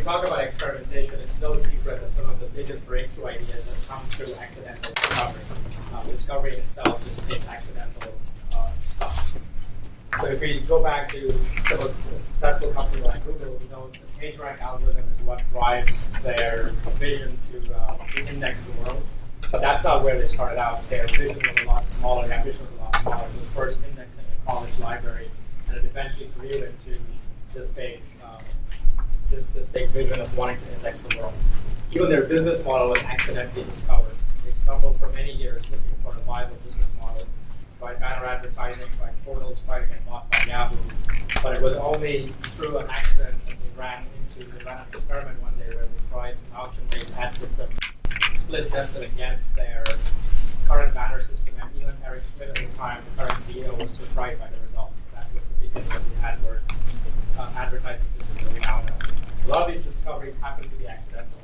talk about experimentation, it's no secret that some of the biggest breakthrough ideas have come through accidental discovery. Discovery in itself just takes accidental stuff. So if we go back to some of the successful companies like Google, we know the PageRank algorithm is what drives their vision to index the world. But that's not where they started out. Their vision was a lot smaller, their ambition was a lot smaller. It was first indexing a college library, and it eventually grew into this big vision of wanting to index the world. Even their business model was accidentally discovered. They stumbled for many years looking for a viable business model. Tried banner advertising, tried portals, tried to get bought by Yahoo. But it was only through an accident that they ran an experiment one day where they tried an auction-based ad system, split tested against their current banner system, and even Eric Schmidt at the time, the current CEO, was surprised by the results. That was the beginning of the AdWords advertising system that we now know. A lot of these discoveries happen to be accidental.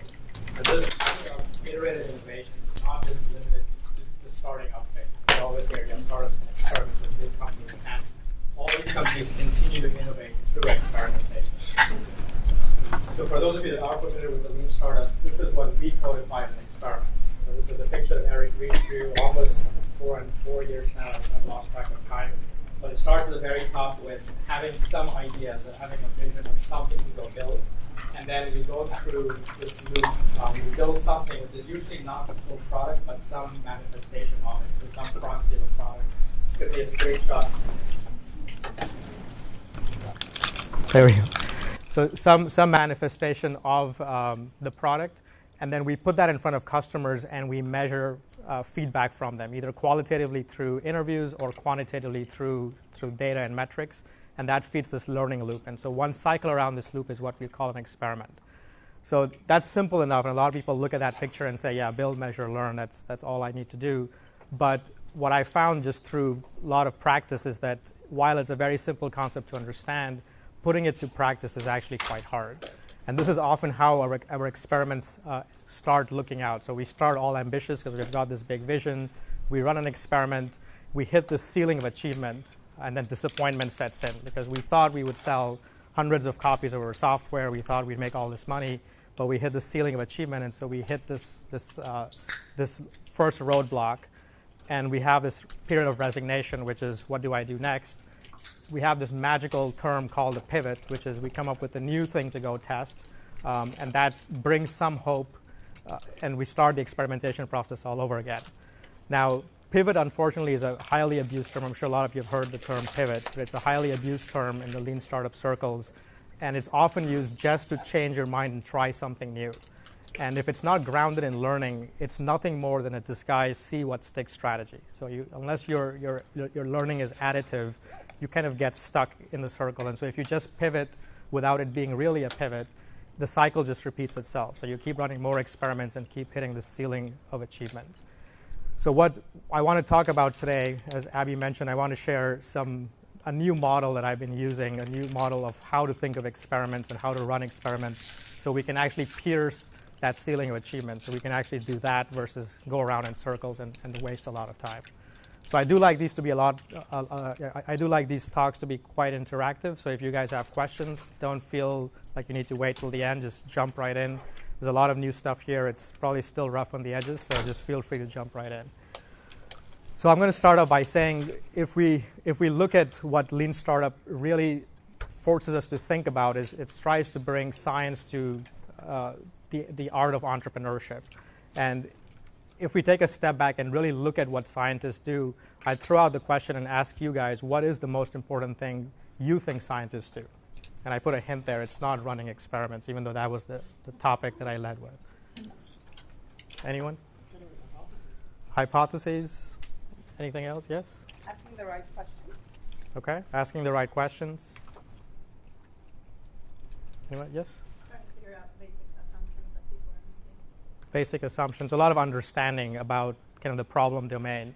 And this kind of iterative innovation is not just limited to the starting up phase. We always hear startups and experiments with big companies, and all these companies continue to innovate through experimentation. So for those of you that are familiar with the Lean Startup, this is what we codified an experiment. So this is a picture that Eric Reed drew almost 4 years now. I've lost track of time. But it starts at the very top with having some ideas, or having a vision of something to go build. And then we go through this loop. We build something which is usually not the full product, but some manifestation of it. So some proxy of a product. It could be a straight shot. There we go. So some manifestation of the product, and then we put that in front of customers and we measure feedback from them, either qualitatively through interviews or quantitatively through data and metrics, and that feeds this learning loop. And so one cycle around this loop is what we call an experiment. So that's simple enough, and a lot of people look at that picture and say, yeah, build, measure, learn, that's all I need to do. But what I found just through a lot of practice is that while it's a very simple concept to understand, putting it to practice is actually quite hard. And this is often how our experiments start looking out. So we start all ambitious because we've got this big vision. We run an experiment. We hit the ceiling of achievement, and then disappointment sets in because we thought we would sell hundreds of copies of our software. We thought we'd make all this money, but we hit the ceiling of achievement, and so we hit this first roadblock, and we have this period of resignation, which is what do I do next? We have this magical term called a pivot, which is we come up with a new thing to go test, and that brings some hope, and we start the experimentation process all over again. Now, pivot, unfortunately, is a highly abused term. I'm sure a lot of you have heard the term pivot, but it's a highly abused term in the lean startup circles, and it's often used just to change your mind and try something new. And if it's not grounded in learning, it's nothing more than a disguised see-what-sticks strategy. So unless your learning is additive, you kind of get stuck in the circle. And so if you just pivot without it being really a pivot, the cycle just repeats itself. So you keep running more experiments and keep hitting the ceiling of achievement. So what I want to talk about today, as Abby mentioned, I want to share a new model that I've been using, a new model of how to think of experiments and how to run experiments so we can actually pierce that ceiling of achievement. So we can actually do that versus go around in circles and waste a lot of time. So I do like these to be I do like these talks to be quite interactive. So if you guys have questions, don't feel like you need to wait till the end. Just jump right in. There's a lot of new stuff here. It's probably still rough on the edges, so just feel free to jump right in. So I'm going to start off by saying if we look at what Lean Startup really forces us to think about is it tries to bring science to the art of entrepreneurship. And if we take a step back and really look at what scientists do, I'd throw out the question and ask you guys, what is the most important thing you think scientists do? And I put a hint there. It's not running experiments, even though that was the topic that I led with. Anyone? Hypotheses? Anything else? Yes? Asking the right questions. Okay. Asking the right questions. Anyone? Yes? Trying to figure out basic assumptions that people are making. Basic assumptions. A lot of understanding about kind of the problem domain.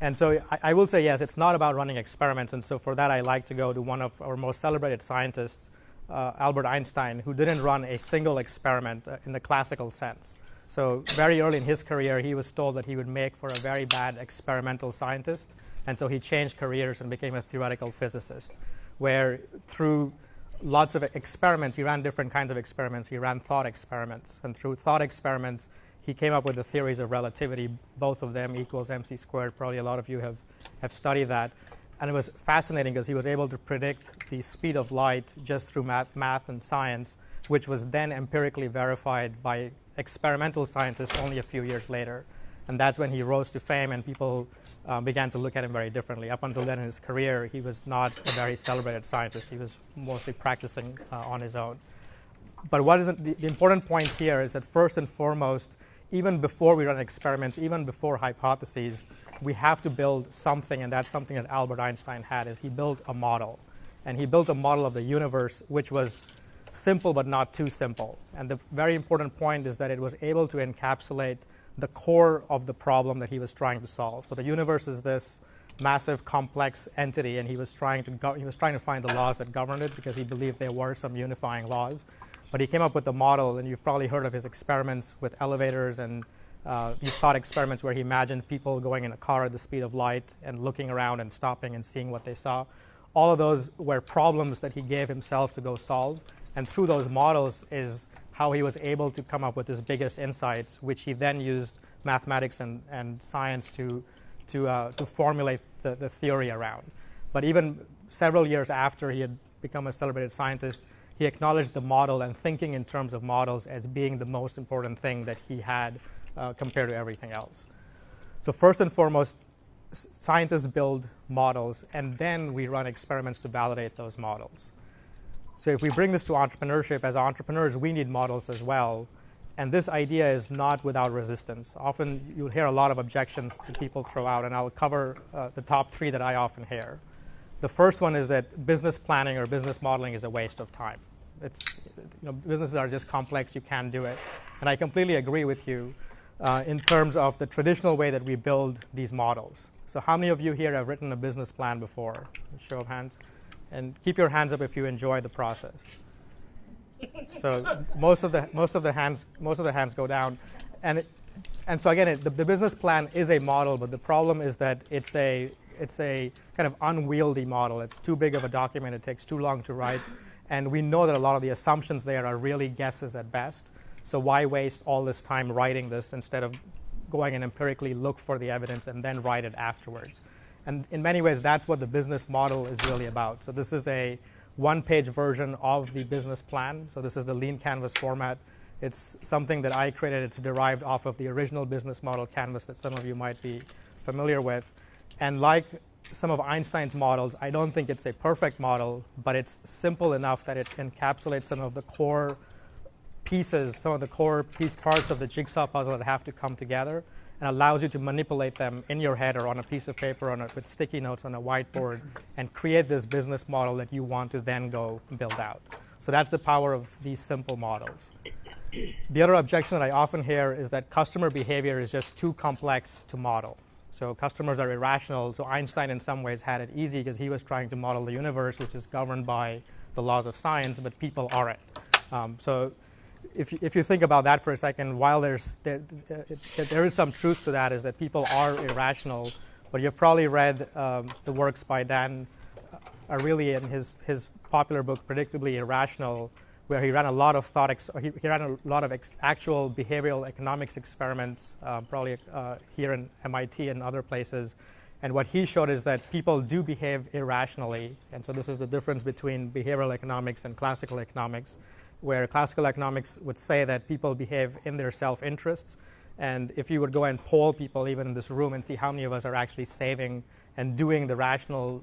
And so I will say, yes, it's not about running experiments. And so for that, I like to go to one of our most celebrated scientists, Albert Einstein, who didn't run a single experiment in the classical sense. So very early in his career, he was told that he would make for a very bad experimental scientist. And so he changed careers and became a theoretical physicist, where through lots of experiments. He ran different kinds of experiments. He ran thought experiments. And through thought experiments, he came up with the theories of relativity, both of them equals mc squared. Probably a lot of you have studied that. And it was fascinating because he was able to predict the speed of light just through math and science, which was then empirically verified by experimental scientists only a few years later. And that's when he rose to fame, and people began to look at him very differently. Up until then in his career, he was not a very celebrated scientist. He was mostly practicing on his own. But what is the important point here is that first and foremost, even before we run experiments, even before hypotheses, we have to build something, and that's something that Albert Einstein had, is he built a model. And he built a model of the universe which was simple but not too simple. And the very important point is that it was able to encapsulate the core of the problem that he was trying to solve. So the universe is this massive, complex entity, and he was trying to find the laws that governed it because he believed there were some unifying laws. But he came up with a model, and you've probably heard of his experiments with elevators and these thought experiments where he imagined people going in a car at the speed of light and looking around and stopping and seeing what they saw. All of those were problems that he gave himself to go solve. And through those models is how he was able to come up with his biggest insights, which he then used mathematics and science to formulate the theory around. But even several years after he had become a celebrated scientist, he acknowledged the model and thinking in terms of models as being the most important thing that he had compared to everything else. So first and foremost, scientists build models, and then we run experiments to validate those models. So if we bring this to entrepreneurship, as entrepreneurs, we need models as well. And this idea is not without resistance. Often you'll hear a lot of objections that people throw out, and I'll cover the top three that I often hear. The first one is that business planning or business modeling is a waste of time. Businesses are just complex, you can't do it. And I completely agree with you in terms of the traditional way that we build these models. So how many of you here have written a business plan before? Show of hands. And keep your hands up if you enjoy the process. So most of the hands go down, and so again, the business plan is a model, but the problem is that it's a kind of unwieldy model. It's too big of a document. It takes too long to write, and we know that a lot of the assumptions there are really guesses at best. So why waste all this time writing this instead of going and empirically look for the evidence and then write it afterwards? And in many ways, that's what the business model is really about. So this is a one-page version of the business plan. So this is the LeanCanvas format. It's something that I created. It's derived off of the original business model canvas that some of you might be familiar with. And like some of Einstein's models, I don't think it's a perfect model, but it's simple enough that it encapsulates some of the core pieces, some of the core parts of the jigsaw puzzle that have to come together, and allows you to manipulate them in your head or on a piece of paper with sticky notes on a whiteboard and create this business model that you want to then go build out. So that's the power of these simple models. The other objection that I often hear is that customer behavior is just too complex to model. So customers are irrational. So Einstein in some ways had it easy because he was trying to model the universe, which is governed by the laws of science, but people aren't. So if you think about that for a second, while there is some truth to that, is that people are irrational. But you've probably read the works by Dan Ariely in his popular book, Predictably Irrational, where he ran a lot of actual behavioral economics experiments, probably here in MIT and other places. And what he showed is that people do behave irrationally. And so this is the difference between behavioral economics and classical economics, where classical economics would say that people behave in their self-interests. And if you would go and poll people, even in this room, and see how many of us are actually saving and doing the rational,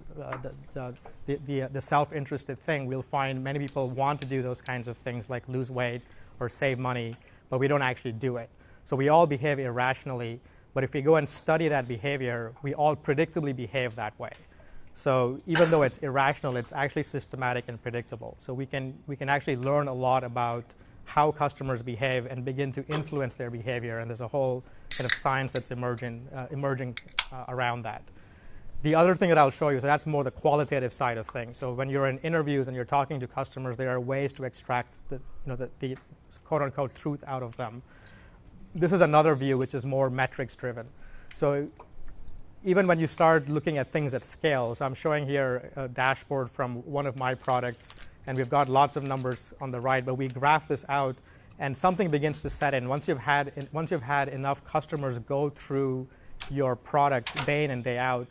the self-interested thing, we'll find many people want to do those kinds of things like lose weight or save money, but we don't actually do it. So we all behave irrationally, but if we go and study that behavior, we all predictably behave that way. So even though it's irrational, it's actually systematic and predictable. So we can actually learn a lot about how customers behave and begin to influence their behavior. And there's a whole kind of science that's emerging around that. The other thing that I'll show you, so that's more the qualitative side of things. So when you're in interviews and you're talking to customers, there are ways to extract the quote-unquote truth out of them. This is another view, which is more metrics-driven. So even when you start looking at things at scale, so I'm showing here a dashboard from one of my products, and we've got lots of numbers on the right, but we graph this out, and something begins to set in. Once you've had enough customers go through your product day in and day out,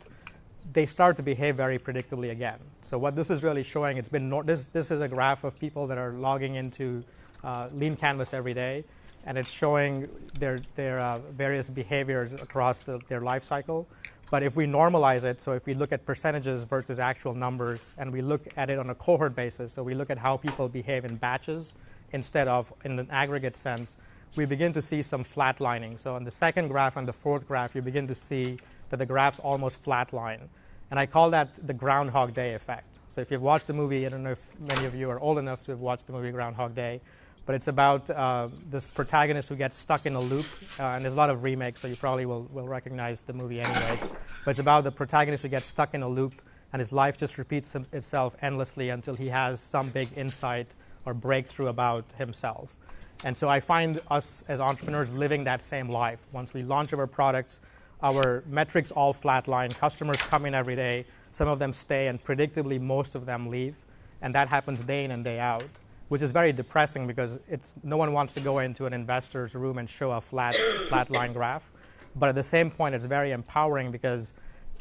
they start to behave very predictably again. So what this is really showing, this is a graph of people that are logging into LeanCanvas every day, and it's showing their various behaviors across their life cycle. But if we normalize it, so if we look at percentages versus actual numbers, and we look at it on a cohort basis, so we look at how people behave in batches instead of in an aggregate sense, we begin to see some flatlining. So on the second graph and the fourth graph, you begin to see that the graphs almost flatline. And I call that the Groundhog Day effect. So if you've watched the movie, I don't know if many of you are old enough to have watched the movie Groundhog Day, but it's about this protagonist who gets stuck in a loop, and there's a lot of remakes, so you probably will recognize the movie anyways. But it's about the protagonist who gets stuck in a loop, and his life just repeats itself endlessly until he has some big insight or breakthrough about himself. And so I find us as entrepreneurs living that same life. Once we launch our products, our metrics all flatline. Customers come in every day. Some of them stay, and predictably most of them leave. And that happens day in and day out, which is very depressing because no one wants to go into an investor's room and show a flat line graph. But at the same point, it's very empowering because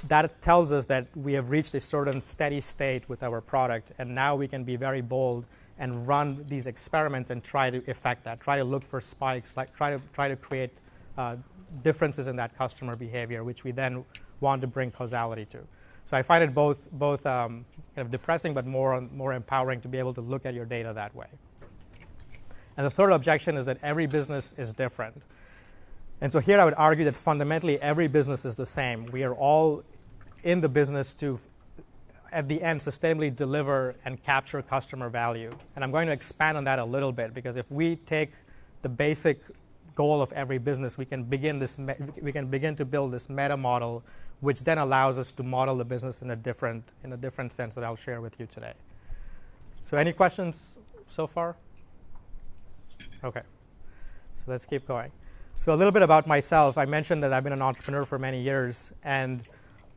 that tells us that we have reached a certain steady state with our product, and now we can be very bold and run these experiments and try to affect that, try to look for spikes, try to create differences in that customer behavior, which we then want to bring causality to. So I find it both kind of depressing, but more empowering to be able to look at your data that way. And the third objection is that every business is different. And so here I would argue that fundamentally every business is the same. We are all in the business to, at the end, sustainably deliver and capture customer value. And I'm going to expand on that a little bit, because if we take the basic goal of every business, we can begin to build this meta model, which then allows us to model the business in a different sense that I'll share with you today. So any questions so far? Okay. So let's keep going. So a little bit about myself. I mentioned that I've been an entrepreneur for many years, and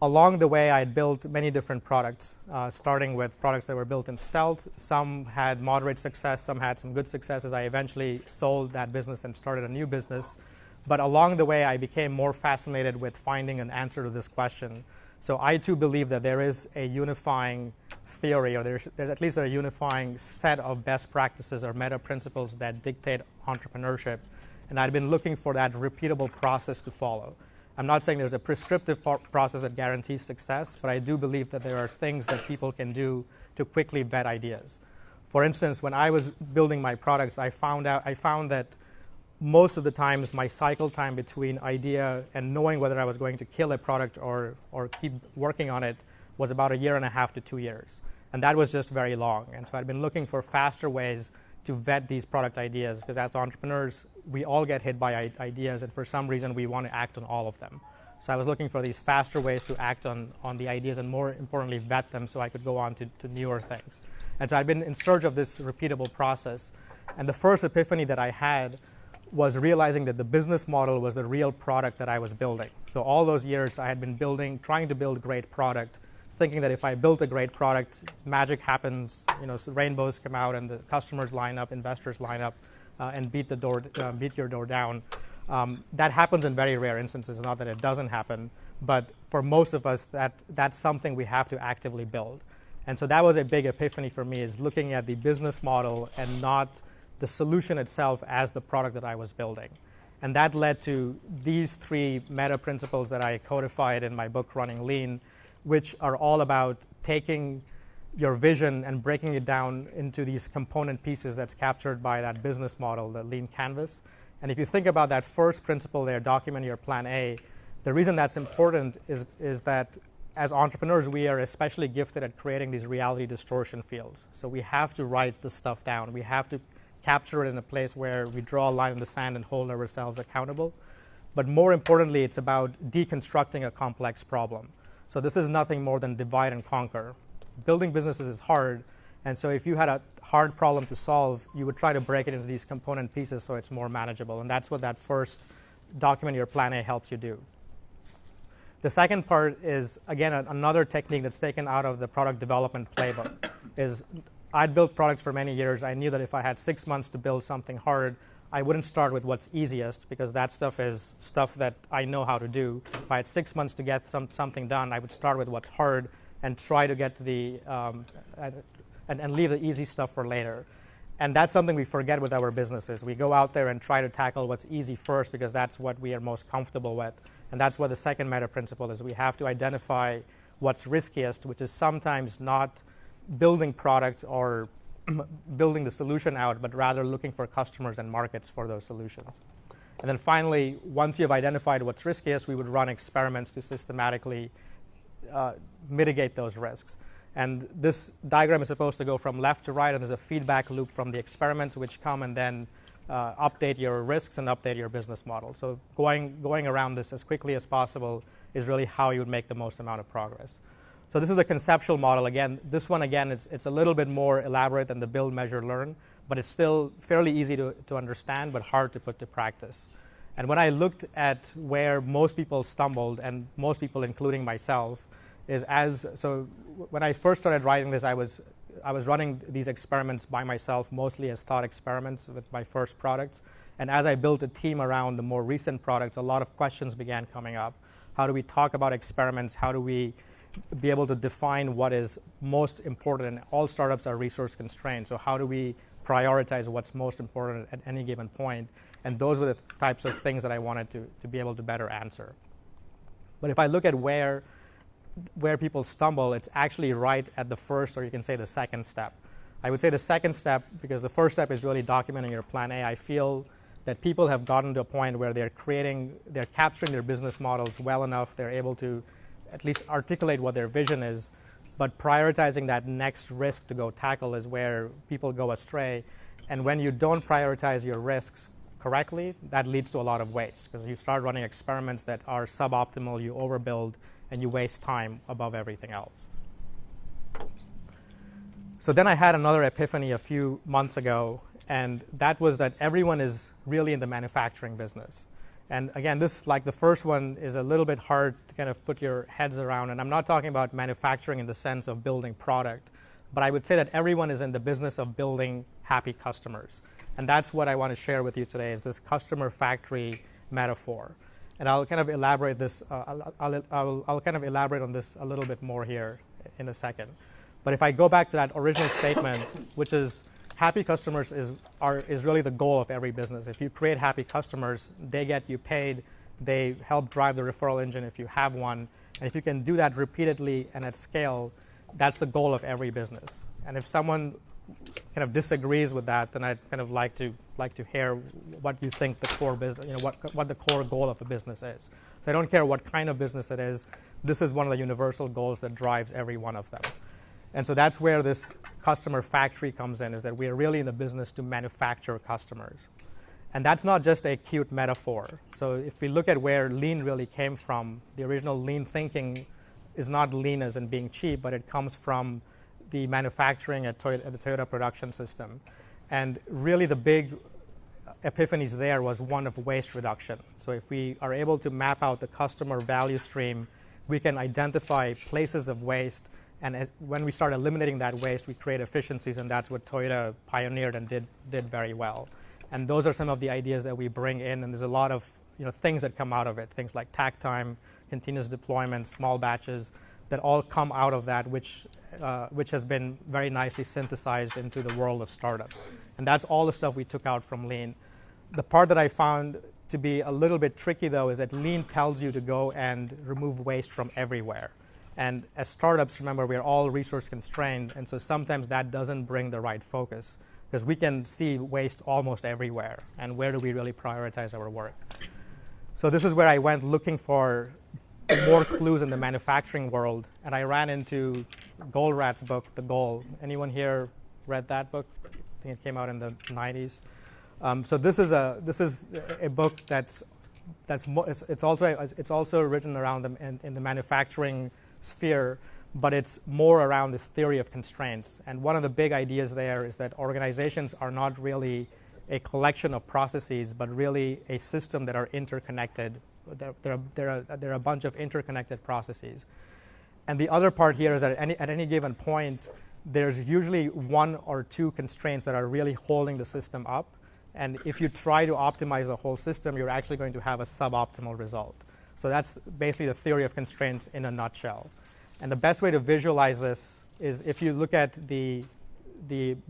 along the way I had built many different products, starting with products that were built in stealth. Some had moderate success, some had some good successes. I eventually sold that business and started a new business. But along the way, I became more fascinated with finding an answer to this question. So I too believe that there is a unifying theory, or there's at least a unifying set of best practices or meta principles that dictate entrepreneurship. And I'd been looking for that repeatable process to follow. I'm not saying there's a prescriptive process that guarantees success, but I do believe that there are things that people can do to quickly vet ideas. For instance, when I was building my products, I found that most of the times my cycle time between idea and knowing whether I was going to kill a product or keep working on it was about 1.5 to 2 years. And that was just very long. And so I'd been looking for faster ways to vet these product ideas, because as entrepreneurs, we all get hit by ideas, and for some reason we want to act on all of them. So I was looking for these faster ways to act on the ideas, and more importantly, vet them so I could go on to newer things. And so I'd been in search of this repeatable process. And the first epiphany that I had was realizing that the business model was the real product that I was building. So all those years I had been trying to build great product, thinking that if I built a great product, magic happens, so rainbows come out and the customers line up, investors line up, and beat your door down. That happens in very rare instances. Not that it doesn't happen, but for most of us, that's something we have to actively build. And so that was a big epiphany for me, is looking at the business model and not the solution itself as the product that I was building. And that led to these 3 meta principles that I codified in my book, Running Lean, which are all about taking your vision and breaking it down into these component pieces that's captured by that business model, the LeanCanvas. And if you think about that first principle there, document your plan A, the reason that's important is that as entrepreneurs, we are especially gifted at creating these reality distortion fields. So we have to write this stuff down. We have to capture it in a place where we draw a line in the sand and hold ourselves accountable. But more importantly, it's about deconstructing a complex problem. So this is nothing more than divide and conquer. Building businesses is hard, and so if you had a hard problem to solve, you would try to break it into these component pieces so it's more manageable, and that's what that first document your plan A helps you do. The second part is, again, another technique that's taken out of the product development playbook, is I'd built products for many years. I knew that if I had 6 months to build something hard, I wouldn't start with what's easiest, because that stuff is stuff that I know how to do. If I had 6 months to get something done, I would start with what's hard and try to get to the and leave the easy stuff for later. And that's something we forget with our businesses. We go out there and try to tackle what's easy first, because that's what we are most comfortable with. And that's what the second meta principle is. We have to identify what's riskiest, which is sometimes not building product or building the solution out, but rather looking for customers and markets for those solutions. And then finally, once you've identified what's riskiest, we would run experiments to systematically mitigate those risks. And this diagram is supposed to go from left to right, and there's a feedback loop from the experiments which come and then update your risks and update your business model. So going around this as quickly as possible is really how you would make the most amount of progress. So this is the conceptual model. Again, this one, it's a little bit more elaborate than the build, measure, learn, but it's still fairly easy to understand, but hard to put to practice. And when I looked at where most people stumbled, and most people, including myself, so when I first started writing this, I was running these experiments by myself, mostly as thought experiments with my first products. And as I built a team around the more recent products, a lot of questions began coming up. How do we talk about experiments? How do we be able to define what is most important? And all startups are resource constrained. So how do we prioritize what's most important at any given point? And those were the types of things that I wanted to be able to better answer. But if I look at where people stumble, it's actually right at the first, or you can say the second step. I would say the second step, because the first step is really documenting your plan A. I feel that people have gotten to a point where they're capturing their business models well enough, they're able to at least articulate what their vision is, but prioritizing that next risk to go tackle is where people go astray. And when you don't prioritize your risks correctly, that leads to a lot of waste, because you start running experiments that are suboptimal, you overbuild, and you waste time above everything else. So then I had another epiphany a few months ago, and that was that everyone is really in the manufacturing business. And again, this, like the first one, is a little bit hard to kind of put your heads around. And I'm not talking about manufacturing in the sense of building product, but I would say that everyone is in the business of building happy customers. And that's what I want to share with you today, is this customer factory metaphor. And I'll kind of elaborate this. I'll kind of elaborate on this a little bit more here in a second. But if I go back to that original statement, which is happy customers is really the goal of every business. If you create happy customers, they get you paid. They help drive the referral engine if you have one. And if you can do that repeatedly and at scale, that's the goal of every business. And if someone kind of disagrees with that, then I'd kind of like to hear what you think the core business, what the core goal of a business is. So I don't care what kind of business it is. This is one of the universal goals that drives every one of them. And so that's where this customer factory comes in, is that we are really in the business to manufacture customers. And that's not just a cute metaphor. So if we look at where lean really came from, the original lean thinking is not lean as in being cheap, but it comes from the manufacturing at the Toyota production system. And really the big epiphanies there was one of waste reduction. So if we are able to map out the customer value stream, we can identify places of waste. And when we start eliminating that waste, we create efficiencies, and that's what Toyota pioneered and did very well. And those are some of the ideas that we bring in, and there's a lot of things that come out of it, things like takt time, continuous deployment, small batches, that all come out of that, which has been very nicely synthesized into the world of startups. And that's all the stuff we took out from Lean. The part that I found to be a little bit tricky, though, is that Lean tells you to go and remove waste from everywhere. And as startups, remember, we're all resource constrained, and so sometimes that doesn't bring the right focus, because we can see waste almost everywhere. And where do we really prioritize our work? So this is where I went looking for more clues in the manufacturing world, and I ran into Goldratt's book, The Goal. Anyone here read that book? I think it came out in the 90s. So this is a book it's also written around in the manufacturing sphere, but it's more around this theory of constraints. And one of the big ideas there is that organizations are not really a collection of processes, but really a system that are interconnected. There are a bunch of interconnected processes. And the other part here is that at any given point, there's usually one or two constraints that are really holding the system up. And if you try to optimize the whole system, you're actually going to have a suboptimal result. So that's basically the theory of constraints in a nutshell. And the best way to visualize this is if you look at the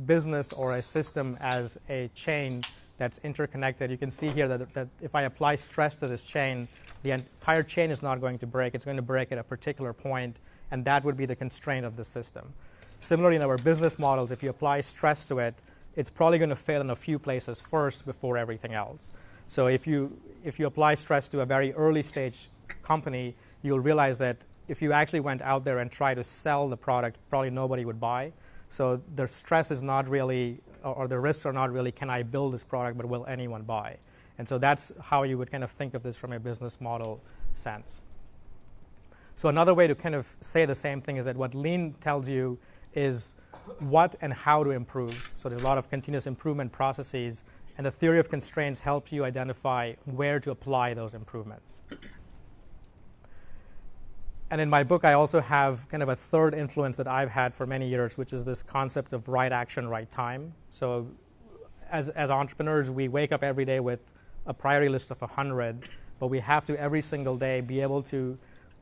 business or a system as a chain that's interconnected. You can see here that if I apply stress to this chain, the entire chain is not going to break. It's going to break at a particular point, and that would be the constraint of the system. Similarly, in our business models, if you apply stress to it, it's probably going to fail in a few places first before everything else. So if you apply stress to a very early stage company, you'll realize that if you actually went out there and tried to sell the product, probably nobody would buy. So the stress is not really, or the risks are not really, can I build this product, but will anyone buy? And so that's how you would kind of think of this from a business model sense. So another way to kind of say the same thing is that what Lean tells you is what and how to improve. So there's a lot of continuous improvement processes, and the theory of constraints helps you identify where to apply those improvements. And in my book, I also have kind of a third influence that I've had for many years, which is this concept of right action, right time. So as entrepreneurs, we wake up every day with a priority list of 100, but we have to every single day be able to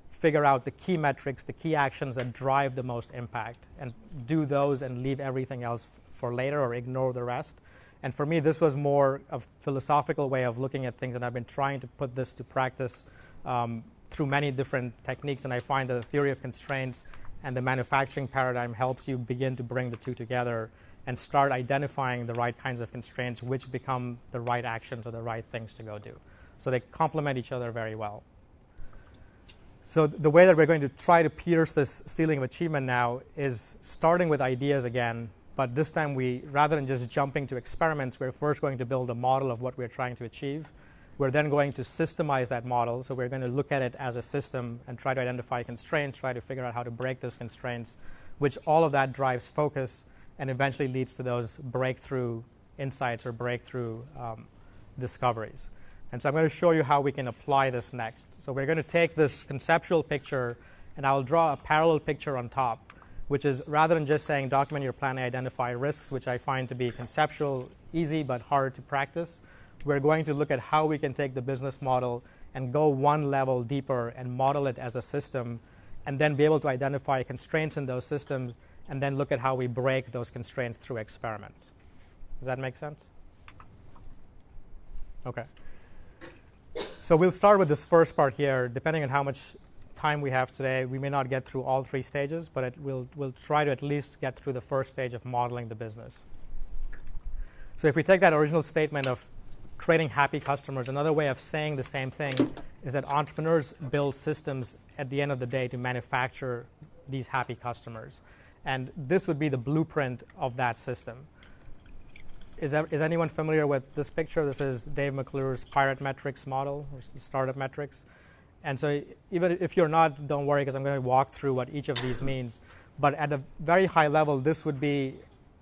figure out the key metrics, the key actions that drive the most impact, and do those and leave everything else for later or ignore the rest. And for me, this was more a philosophical way of looking at things, and I've been trying to put this to practice through many different techniques, and I find that the theory of constraints and the manufacturing paradigm helps you begin to bring the two together and start identifying the right kinds of constraints which become the right actions or the right things to go do. So they complement each other very well. So the way that we're going to try to pierce this ceiling of achievement now is starting with ideas again, but this time rather than just jumping to experiments, we're first going to build a model of what we're trying to achieve. We're then going to systemize that model. So we're going to look at it as a system and try to identify constraints, try to figure out how to break those constraints, which all of that drives focus and eventually leads to those breakthrough insights or breakthrough discoveries. And so I'm going to show you how we can apply this next. So we're going to take this conceptual picture, and I'll draw a parallel picture on top, which is rather than just saying document your plan and identify risks, which I find to be conceptual, easy but hard to practice, we're going to look at how we can take the business model and go one level deeper and model it as a system, and then be able to identify constraints in those systems, and then look at how we break those constraints through experiments. Does that make sense? Okay. So we'll start with this first part here. Depending on how much time we have today, we may not get through all three stages, but we'll try to at least get through the first stage of modeling the business. So if we take that original statement of creating happy customers, another way of saying the same thing is that entrepreneurs build systems at the end of the day to manufacture these happy customers. And this would be the blueprint of that system. Is anyone familiar with this picture? This is Dave McClure's Pirate Metrics model, or startup metrics. And so even if you're not, don't worry, because I'm going to walk through what each of these means. But at a very high level, this would be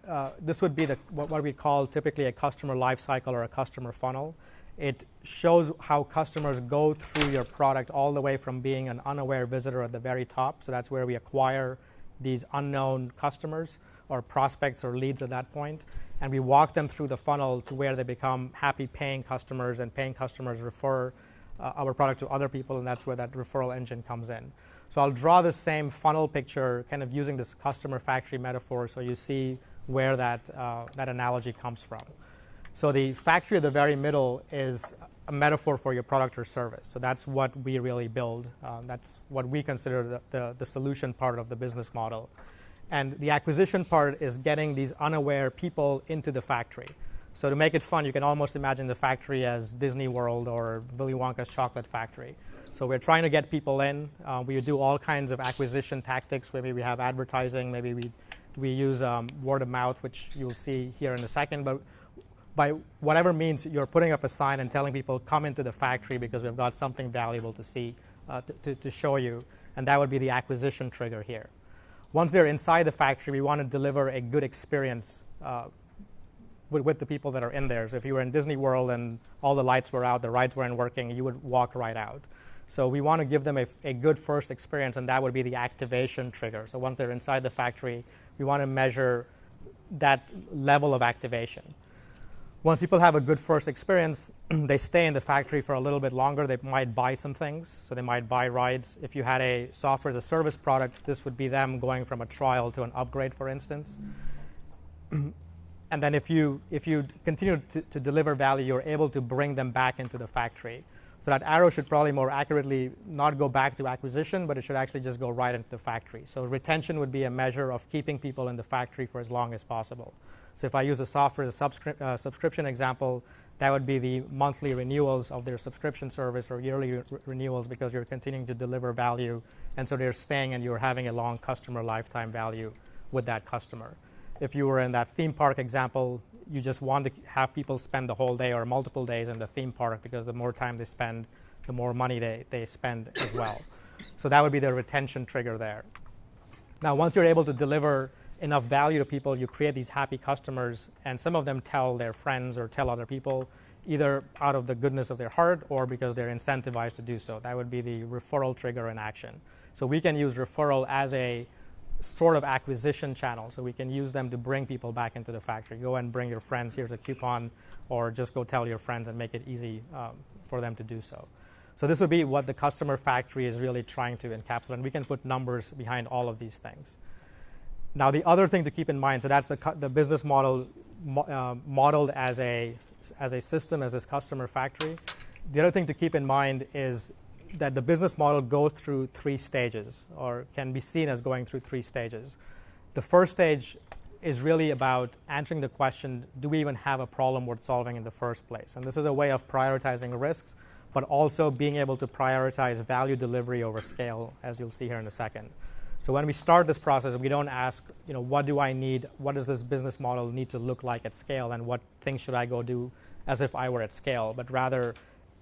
what we call typically a customer life cycle or a customer funnel. It shows how customers go through your product all the way from being an unaware visitor at the very top. So that's where we acquire these unknown customers or prospects or leads at that point. And we walk them through the funnel to where they become happy paying customers, and paying customers refer our product to other people, and that's where that referral engine comes in. So I'll draw the same funnel picture kind of using this customer factory metaphor so you see where that analogy comes from. So the factory at the very middle is a metaphor for your product or service. So that's what we really build. That's what we consider the solution part of the business model. And the acquisition part is getting these unaware people into the factory. So to make it fun, you can almost imagine the factory as Disney World or Willy Wonka's chocolate factory. So we're trying to get people in. We do all kinds of acquisition tactics. Maybe we have advertising. Maybe we use word of mouth, which you'll see here in a second. But by whatever means, you're putting up a sign and telling people, come into the factory because we've got something valuable to see, to show you. And that would be the acquisition trigger here. Once they're inside the factory, we want to deliver a good experience with the people that are in there. So if you were in Disney World and all the lights were out, the rides weren't working, you would walk right out. So we want to give them a good first experience, and that would be the activation trigger. So once they're inside the factory, we want to measure that level of activation. Once people have a good first experience, they stay in the factory for a little bit longer. They might buy some things. So they might buy rides. If you had a software as a service product, this would be them going from a trial to an upgrade, for instance. And then if you continue to deliver value, you're able to bring them back into the factory. So that arrow should probably more accurately not go back to acquisition, but it should actually just go right into the factory. So retention would be a measure of keeping people in the factory for as long as possible. So if I use a software as a subscription example, that would be the monthly renewals of their subscription service or yearly renewals, because you're continuing to deliver value, and so they're staying and you're having a long customer lifetime value with that customer. If you were in that theme park example, you just want to have people spend the whole day or multiple days in the theme park, because the more time they spend, the more money they spend as well. So that would be the retention trigger there. Now, once you're able to deliver enough value to people, you create these happy customers, and some of them tell their friends or tell other people, either out of the goodness of their heart or because they're incentivized to do so. That would be the referral trigger in action. So we can use referral as a sort of acquisition channel. So we can use them to bring people back into the factory. Go and bring your friends, here's a coupon, or just go tell your friends and make it easy for them to do so. So this would be what the customer factory is really trying to encapsulate, and we can put numbers behind all of these things. Now, the other thing to keep in mind, so that's the business model modeled as a system, as this customer factory. The other thing to keep in mind is that the business model goes through 3 stages, or can be seen as going through 3 stages. The first stage is really about answering the question, do we even have a problem worth solving in the first place? And this is a way of prioritizing risks, but also being able to prioritize value delivery over scale, as you'll see here in a second. So when we start this process, we don't ask, what do I need? What does this business model need to look like at scale? And what things should I go do as if I were at scale? But rather,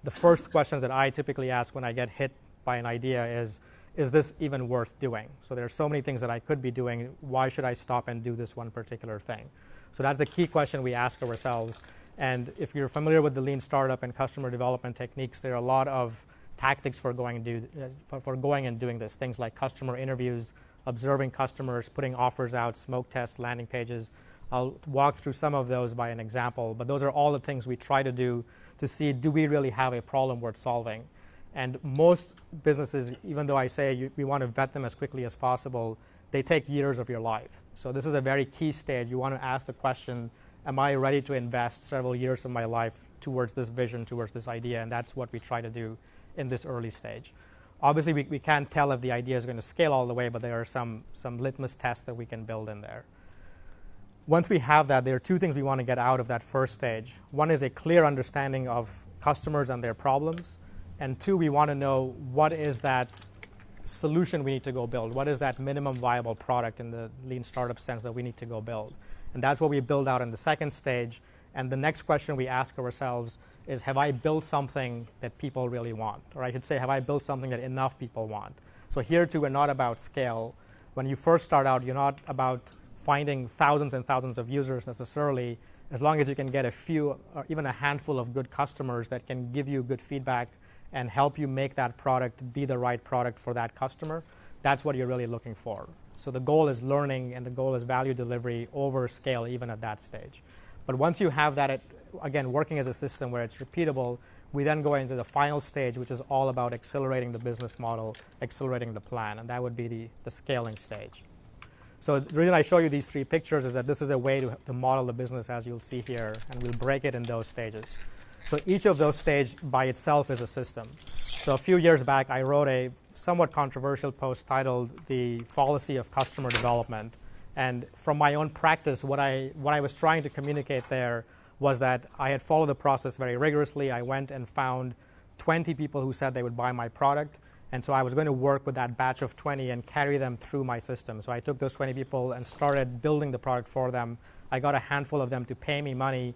the first question that I typically ask when I get hit by an idea is this even worth doing? So there are so many things that I could be doing. Why should I stop and do this one particular thing? So that's the key question we ask ourselves. And if you're familiar with the lean startup and customer development techniques, there are a lot of tactics for going and doing this. Things like customer interviews, observing customers, putting offers out, smoke tests, landing pages. I'll walk through some of those by an example, but those are all the things we try to do to see, do we really have a problem worth solving? And most businesses, even though I say we want to vet them as quickly as possible, they take years of your life. So this is a very key stage. You want to ask the question, am I ready to invest several years of my life towards this vision, towards this idea? And that's what we try to do in this early stage. Obviously, we can't tell if the idea is going to scale all the way, but there are some litmus tests that we can build in there. Once we have that, there are 2 things we want to get out of that first stage. One is a clear understanding of customers and their problems. And 2, we want to know what is that solution we need to go build. What is that minimum viable product in the lean startup sense that we need to go build? And that's what we build out in the second stage. And the next question we ask ourselves is, have I built something that people really want? Or I should say, have I built something that enough people want? So here, too, we're not about scale. When you first start out, you're not about finding thousands and thousands of users necessarily, as long as you can get a few or even a handful of good customers that can give you good feedback and help you make that product be the right product for that customer. That's what you're really looking for. So the goal is learning, and the goal is value delivery over scale, even at that stage. But once you have that, again, working as a system where it's repeatable, we then go into the final stage, which is all about accelerating the business model, accelerating the plan, and that would be the scaling stage. So the reason I show you these 3 pictures is that this is a way to model the business, as you'll see here, and we'll break it in those stages. So each of those stages by itself is a system. So a few years back, I wrote a somewhat controversial post titled "The Fallacy of Customer Development." And from my own practice, what I was trying to communicate there was that I had followed the process very rigorously. I went and found 20 people who said they would buy my product. And so I was going to work with that batch of 20 and carry them through my system. So I took those 20 people and started building the product for them. I got a handful of them to pay me money,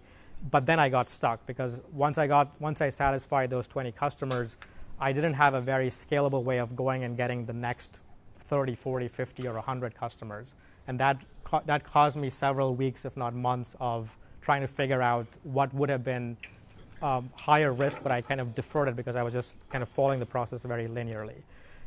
but then I got stuck because once I satisfied those 20 customers, I didn't have a very scalable way of going and getting the next 30, 40, 50, or 100 customers. And that caused me several weeks, if not months, of trying to figure out what would have been higher risk, but I kind of deferred it because I was just kind of following the process very linearly.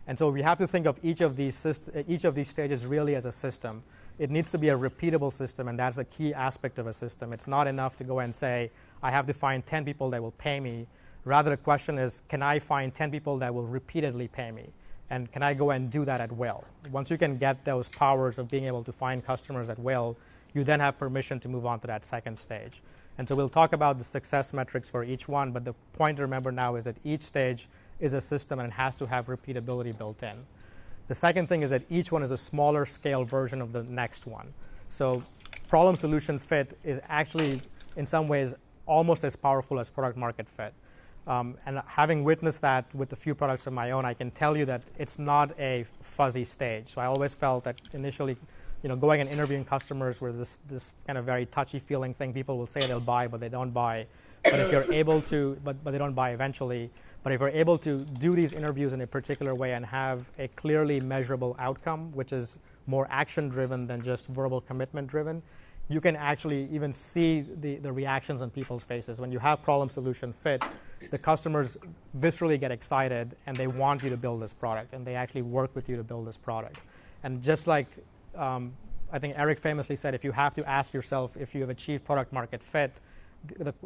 And so we have to think of each of these stages really as a system. It needs to be a repeatable system, and that's a key aspect of a system. It's not enough to go and say, I have to find 10 people that will pay me. Rather, the question is, can I find 10 people that will repeatedly pay me? And can I go and do that at will? Once you can get those powers of being able to find customers at will, you then have permission to move on to that second stage. And so we'll talk about the success metrics for each one, but the point to remember now is that each stage is a system and it has to have repeatability built in. The second thing is that each one is a smaller scale version of the next one. So problem solution fit is actually, in some ways, almost as powerful as product market fit. And having witnessed that with a few products of my own, I can tell you that it's not a fuzzy stage. So I always felt that initially, going and interviewing customers were this kind of very touchy-feeling thing. People will say they'll buy, but they don't buy. But if you're able to, but they don't buy eventually. But if you're able to do these interviews in a particular way and have a clearly measurable outcome, which is more action-driven than just verbal commitment-driven, you can actually even see the reactions on people's faces. When you have problem-solution fit, the customers viscerally get excited, and they want you to build this product, and they actually work with you to build this product. And just like I think Eric famously said, if you have to ask yourself if you have achieved product-market fit,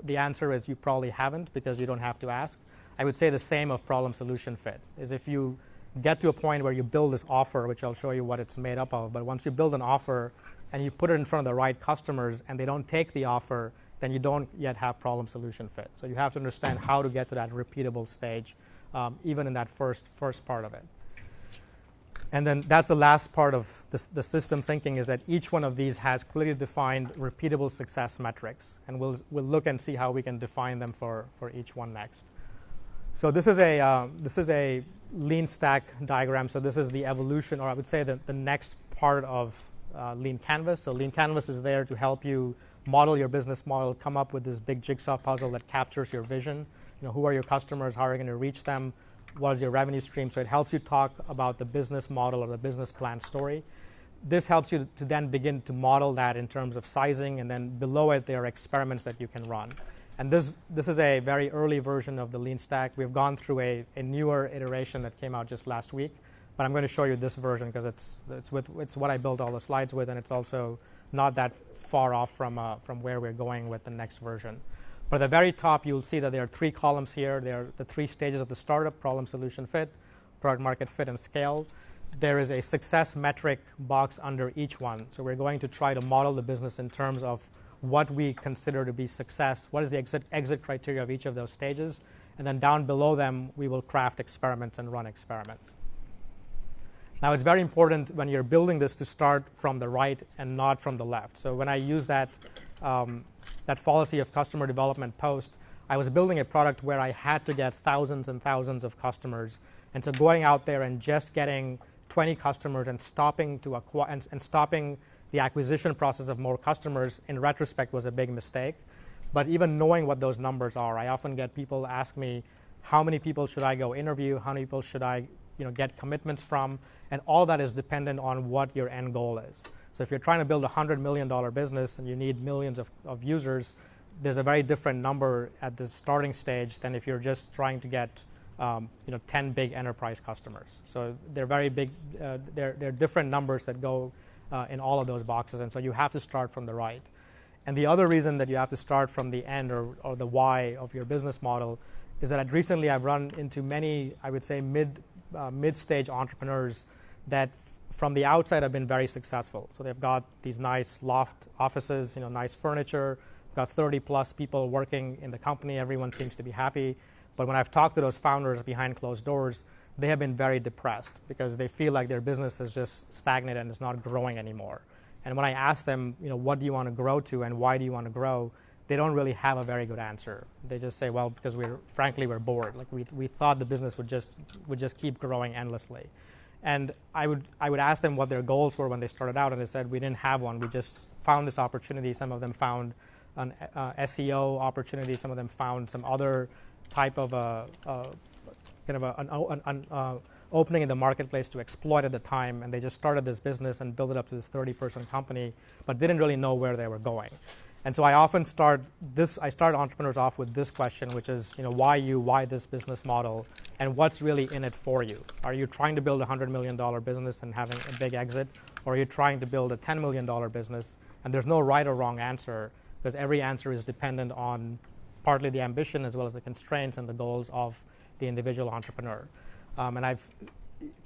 the answer is you probably haven't because you don't have to ask. I would say the same of problem-solution fit, is if you get to a point where you build this offer, which I'll show you what it's made up of, but once you build an offer and you put it in front of the right customers and they don't take the offer, then you don't yet have problem-solution fit. So you have to understand how to get to that repeatable stage, even in that first part of it. And then that's the last part of the system thinking, is that each one of these has clearly defined repeatable success metrics. And we'll look and see how we can define them for each one next. So this is a lean stack diagram. So this is the evolution, or I would say the next part of LeanCanvas. So LeanCanvas is there to help you model your business model, come up with this big jigsaw puzzle that captures your vision. Who are your customers? How are you going to reach them? What is your revenue stream? So it helps you talk about the business model or the business plan story. This helps you to then begin to model that in terms of sizing, and then below it there are experiments that you can run. And this is a very early version of the Lean Stack. We've gone through a newer iteration that came out just last week, but I'm going to show you this version because it's what I built all the slides with, and it's also not that far off from where we're going with the next version. But at the very top, you'll see that there are 3 columns here. There are the 3 stages of the startup: problem, solution, fit, product market fit, and scale. There is a success metric box under each one. So we're going to try to model the business in terms of what we consider to be success, what is the exit criteria of each of those stages, and then down below them, we will craft experiments and run experiments. Now, it's very important when you're building this to start from the right and not from the left. So when I use that fallacy of customer development post, I was building a product where I had to get thousands and thousands of customers. And so going out there and just getting 20 customers and stopping the acquisition process of more customers, in retrospect, was a big mistake. But even knowing what those numbers are, I often get people ask me, how many people should I go interview? How many people should I get commitments from? And all that is dependent on what your end goal is. So if you're trying to build a $100 million business and you need millions of users, there's a very different number at the starting stage than if you're just trying to get 10 big enterprise customers. So they're very big. They're different numbers that go in all of those boxes, and so you have to start from the right. And the other reason that you have to start from the end or the why of your business model is that recently I've run into many, I would say, mid-stage entrepreneurs that from the outside have been very successful. So they've got these nice loft offices, nice furniture, got 30-plus people working in the company. Everyone seems to be happy. But when I've talked to those founders behind closed doors, they have been very depressed because they feel like their business is just stagnant and is not growing anymore. And when I ask them, what do you want to grow to and why do you want to grow, they don't really have a very good answer. They just say, well, because frankly we're bored. Like we thought the business would just keep growing endlessly. And I would ask them what their goals were when they started out, and they said we didn't have one. We just found this opportunity. Some of them found an SEO opportunity. Some of them found some other type of an opening in the marketplace to exploit at the time, and they just started this business and built it up to this 30-person company, but didn't really know where they were going. And so I often start entrepreneurs off with this question, which is, why this business model, and what's really in it for you? Are you trying to build a $100 million business and having a big exit, or are you trying to build a $10 million business? And there's no right or wrong answer, because every answer is dependent on partly the ambition as well as the constraints and the goals of the individual entrepreneur. If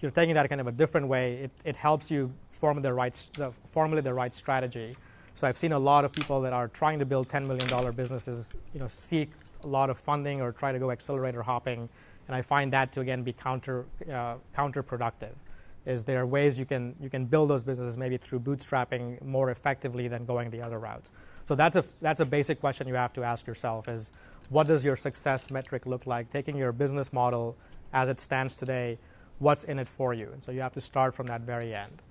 you're taking that kind of a different way, it helps you formulate the right strategy. So I've seen a lot of people that are trying to build $10 million businesses, seek a lot of funding or try to go accelerator hopping, and I find that to again be counterproductive. Is there ways you can build those businesses maybe through bootstrapping more effectively than going the other route? So that's a basic question you have to ask yourself: is what does your success metric look like? Taking your business model as it stands today, what's in it for you? And so you have to start from that very end.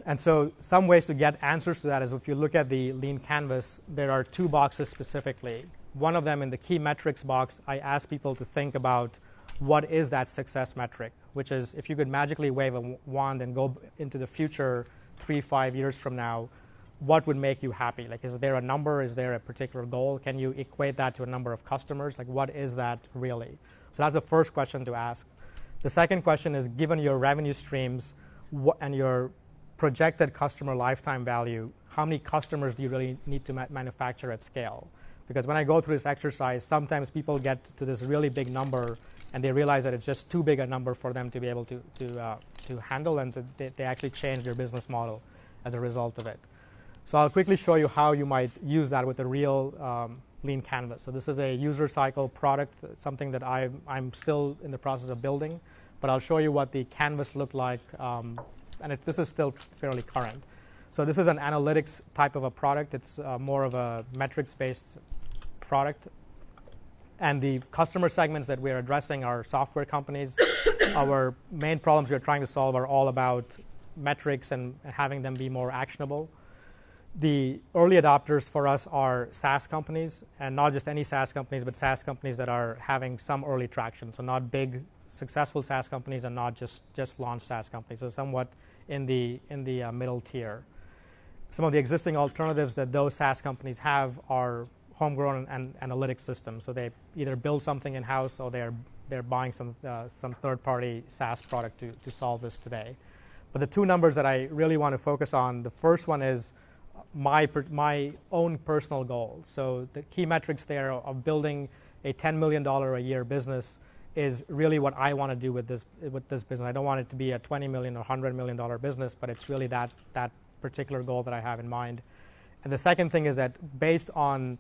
And so some ways to get answers to that is if you look at the LeanCanvas, there are two boxes specifically. One of them, in the key metrics box, I ask people to think about what is that success metric, which is if you could magically wave a wand and go into the future 3-5 years from now, what would make you happy? Like, is there a number? Is there a particular goal? Can you equate that to a number of customers? Like, what is that really? So that's the first question to ask. The second question is, given your revenue streams and your projected customer lifetime value, how many customers do you really need to manufacture at scale? Because when I go through this exercise, sometimes people get to this really big number and they realize that it's just too big a number for them to be able to handle, and so they actually change their business model as a result of it. So I'll quickly show you how you might use that with a real LeanCanvas. So this is a user cycle product, something that I'm still in the process of building, but I'll show you what the canvas looked like, this is still fairly current. So this is an analytics type of a product. It's more of a metrics-based product. And the customer segments that we're addressing are software companies. Our main problems we're trying to solve are all about metrics and having them be more actionable. The early adopters for us are SaaS companies, and not just any SaaS companies, but SaaS companies that are having some early traction. So not big, successful SaaS companies and not just launched SaaS companies. So somewhat in the middle tier. Some of the existing alternatives that those SaaS companies have are homegrown and analytics systems. So they either build something in-house or they're buying some third-party SaaS product to solve this today. But the two numbers that I really want to focus on, the first one is my own personal goal. So the key metrics there of building a $10 million a year business is really what I want to do with this business. I don't want it to be a $20 million or $100 million business, but it's really that particular goal that I have in mind. And the second thing is that based on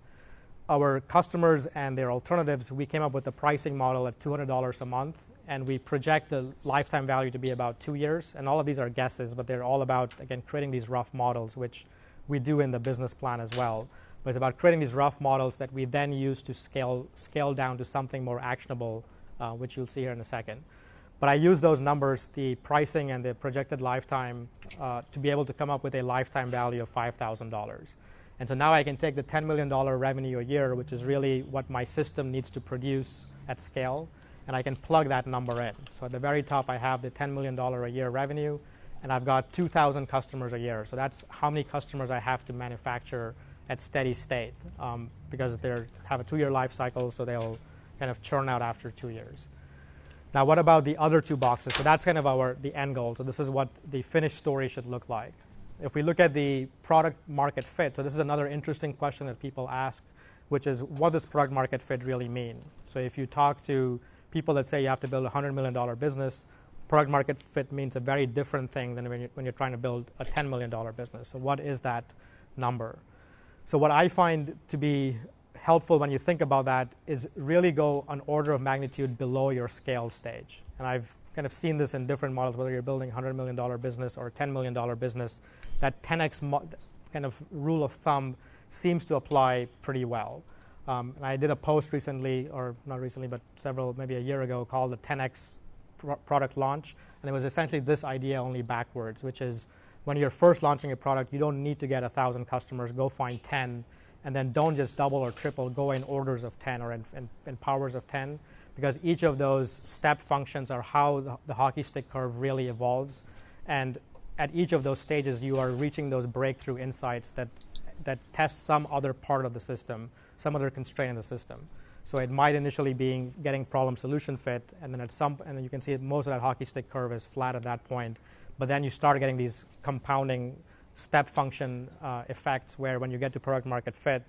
our customers and their alternatives, we came up with a pricing model at $200 a month, and we project the lifetime value to be about 2 years. And all of these are guesses, but they're all about, again, creating these rough models, which we do in the business plan as well. But it's about creating these rough models that we then use to scale down to something more actionable, which you'll see here in a second. But I use those numbers, the pricing and the projected lifetime, to be able to come up with a lifetime value of $5,000. And so now I can take the $10 million revenue a year, which is really what my system needs to produce at scale, and I can plug that number in. So at the very top, I have the $10 million a year revenue, and I've got 2,000 customers a year. So that's how many customers I have to manufacture at steady state, because they have a 2-year life cycle, so they'll kind of churn out after 2 years. Now, what about the other two boxes? So that's kind of the end goal. So this is what the finished story should look like. If we look at the product market fit, so this is another interesting question that people ask, which is, what does product market fit really mean? So if you talk to people that say you have to build a $100 million business, product market fit means a very different thing than when you're trying to build a $10 million business. So what is that number? So what I find to be helpful when you think about that is really go an order of magnitude below your scale stage. And I've kind of seen this in different models, whether you're building a $100 million business or a $10 million business, that 10x kind of rule of thumb seems to apply pretty well. And I did a post recently, or not recently, but maybe a year ago, called the 10x product launch. And it was essentially this idea, only backwards, which is when you're first launching a product, you don't need to get 1,000 customers, go find 10, and then don't just double or triple, go in orders of 10 or in powers of 10, because each of those step functions are how the hockey stick curve really evolves. And at each of those stages, you are reaching those breakthrough insights that that tests some other part of the system, some other constraint in the system. So it might initially be getting problem solution fit, and then and then you can see most of that hockey stick curve is flat at that point. But then you start getting these compounding step function effects where when you get to product market fit,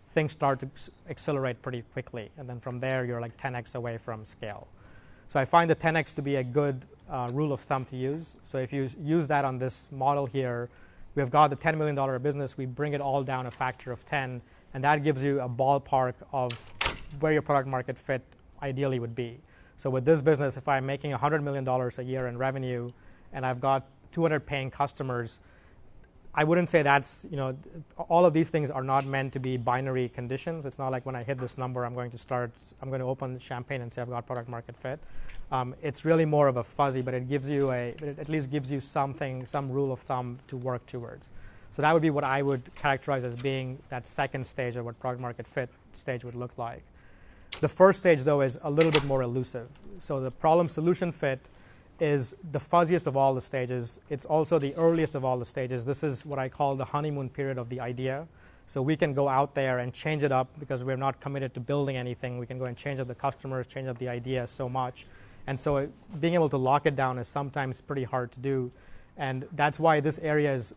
things start to accelerate pretty quickly. And then from there, you're like 10x away from scale. So I find the 10x to be a good rule of thumb to use. So if you use that on this model here, we've got the $10 million business. We bring it all down a factor of 10, and that gives you a ballpark of where your product market fit ideally would be. So with this business, if I'm making $100 million a year in revenue and I've got 200 paying customers, I wouldn't say that's, all of these things are not meant to be binary conditions. It's not like when I hit this number, I'm going to open champagne and say I've got product market fit. It's really more of a fuzzy, but it gives you it at least gives you something, some rule of thumb to work towards. So that would be what I would characterize as being that second stage of what product market fit stage would look like. The first stage, though, is a little bit more elusive. So the problem solution fit is the fuzziest of all the stages. It's also the earliest of all the stages. This is what I call the honeymoon period of the idea. So we can go out there and change it up because we're not committed to building anything. We can go and change up the customers, change up the idea so much. And so being able to lock it down is sometimes pretty hard to do. And that's why this area is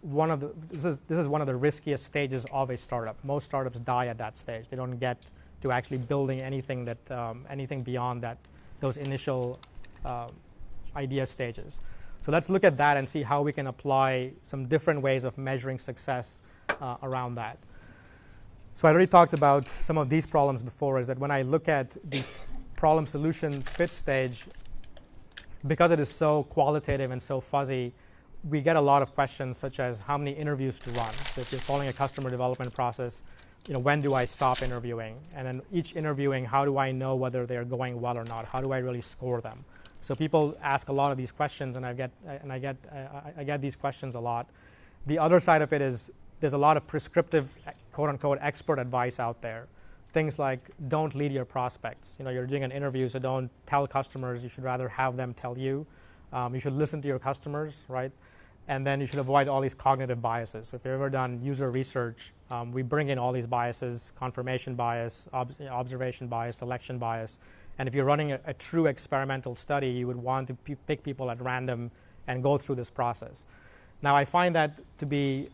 this is one of the riskiest stages of a startup. Most startups die at that stage. They don't get to actually building anything anything beyond those initial idea stages. So let's look at that and see how we can apply some different ways of measuring success around that. So I already talked about some of these problems before, is that when I look at the problem solution fit stage, because it is so qualitative and so fuzzy, we get a lot of questions such as how many interviews to run. So if you're following a customer development process, when do I stop interviewing? And then each interviewing, how do I know whether they're going well or not? How do I really score them? So people ask a lot of these questions, and I get these questions a lot. The other side of it is there's a lot of prescriptive, quote unquote, expert advice out there. Things like don't lead your prospects. You're doing an interview, so don't tell customers. You should rather have them tell you. You should listen to your customers, right? And then you should avoid all these cognitive biases. So if you've ever done user research, we bring in all these biases: confirmation bias, observation bias, selection bias. And if you're running a true experimental study, you would want to pick people at random and go through this process. Now, I find that to be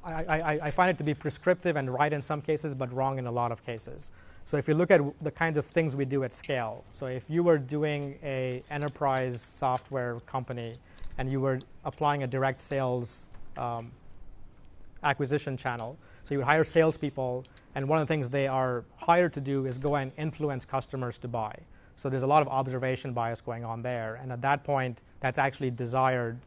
I find it to be prescriptive and right in some cases, but wrong in a lot of cases. So if you look at the kinds of things we do at scale, so if you were doing an enterprise software company and you were applying a direct sales acquisition channel, so you would hire salespeople, and one of the things they are hired to do is go and influence customers to buy. So there's a lot of observation bias going on there, and at that point, that's actually desired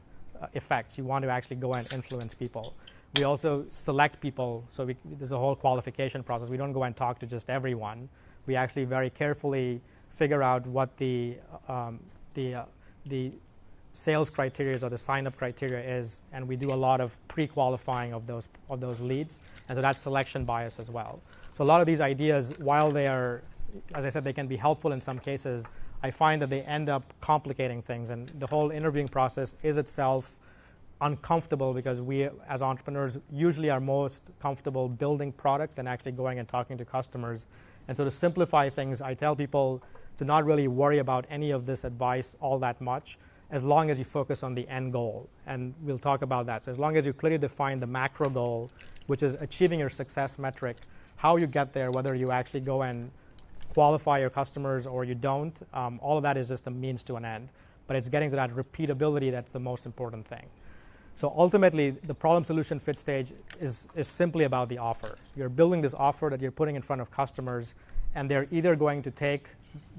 effects. You want to actually go and influence people. We also select people, so there's a whole qualification process. We don't go and talk to just everyone. We actually very carefully figure out what the sales criteria or the sign-up criteria is, and we do a lot of pre-qualifying of those leads, and so that's selection bias as well. So a lot of these ideas, while they are, as I said, they can be helpful in some cases, I find that they end up complicating things, and the whole interviewing process is itself uncomfortable because we, as entrepreneurs, usually are most comfortable building product than actually going and talking to customers. And so to simplify things, I tell people to not really worry about any of this advice all that much, as long as you focus on the end goal. And we'll talk about that. So as long as you clearly define the macro goal, which is achieving your success metric, how you get there, whether you actually go and qualify your customers or you don't, all of that is just a means to an end. But it's getting to that repeatability that's the most important thing. So ultimately, the problem solution fit stage is simply about the offer. You're building this offer that you're putting in front of customers, and they're either going to take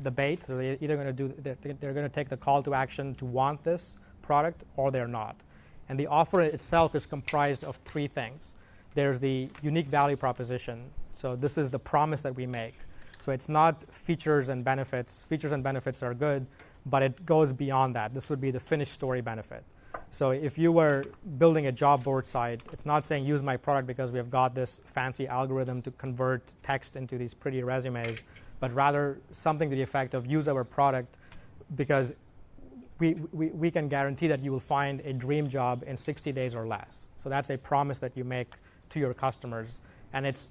the bait, so they're either going to take the call to action to want this product, or they're not. And the offer itself is comprised of three things. There's the unique value proposition. So this is the promise that we make. So it's not features and benefits. Features and benefits are good, but it goes beyond that. This would be the finished story benefit. So if you were building a job board site, it's not saying use my product because we have got this fancy algorithm to convert text into these pretty resumes, but rather something to the effect of use our product because we can guarantee that you will find a dream job in 60 days or less. So that's a promise that you make to your customers. And it's,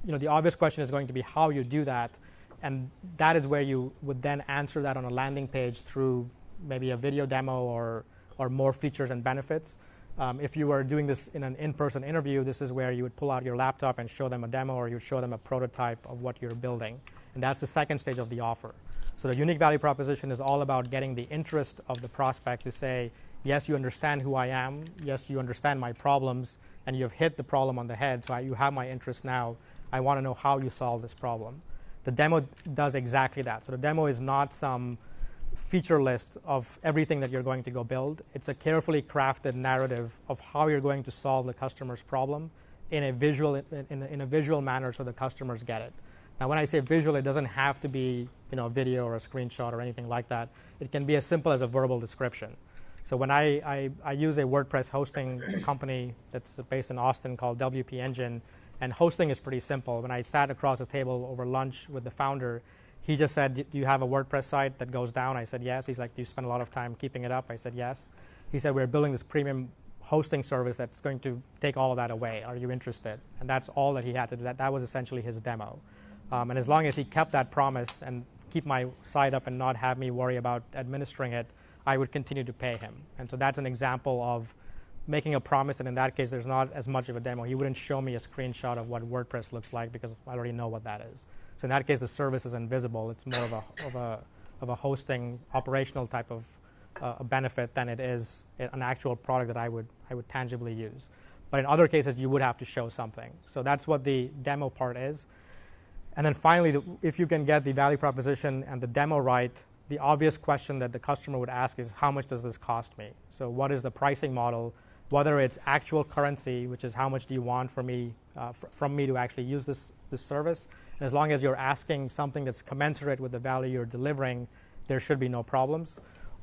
the obvious question is going to be how you do that. And that is where you would then answer that on a landing page through maybe a video demo or more features and benefits. If you were doing this in an in-person interview, this is where you would pull out your laptop and show them a demo, or you would show them a prototype of what you're building. And that's the second stage of the offer. So the unique value proposition is all about getting the interest of the prospect to say, yes, you understand who I am. Yes, you understand my problems, and you've hit the problem on the head. So you have my interest now. I want to know how you solve this problem. The demo does exactly that. So the demo is not some feature list of everything that you're going to go build. It's a carefully crafted narrative of how you're going to solve the customer's problem in a visual manner so the customers get it. Now, when I say visual, it doesn't have to be a video or a screenshot or anything like that. It can be as simple as a verbal description. So when I use a WordPress hosting company that's based in Austin called WP Engine, and hosting is pretty simple. When I sat across the table over lunch with the founder, he just said, do you have a WordPress site that goes down? I said, yes. He's like, do you spend a lot of time keeping it up? I said, yes. He said, we're building this premium hosting service that's going to take all of that away. Are you interested? And that's all that he had to do. That was essentially his demo. And as long as he kept that promise and keep my site up and not have me worry about administering it, I would continue to pay him. And so that's an example of making a promise, and in that case, there's not as much of a demo. He wouldn't show me a screenshot of what WordPress looks like because I already know what that is. So in that case, the service is invisible. It's more of a hosting operational type of a benefit than it is an actual product that I would tangibly use. But in other cases, you would have to show something. So that's what the demo part is. And then finally, if you can get the value proposition and the demo right, the obvious question that the customer would ask is, how much does this cost me? So what is the pricing model? Whether it's actual currency, which is how much do you want from me to actually use this service. And as long as you're asking something that's commensurate with the value you're delivering, there should be no problems.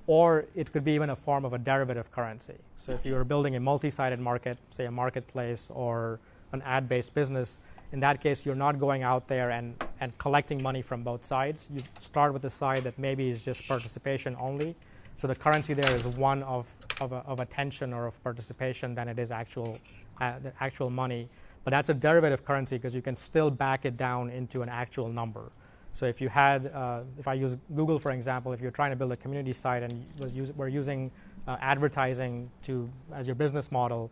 Or it could be even a form of a derivative currency. So if you're building a multi-sided market, say a marketplace or an ad-based business, in that case, you're not going out there and collecting money from both sides. You start with a side that maybe is just participation only. So the currency there is one of attention or of participation than it is actual money. But that's a derivative currency because you can still back it down into an actual number. So if you had, if I use Google for example, if you're trying to build a community site and we're using advertising as your business model,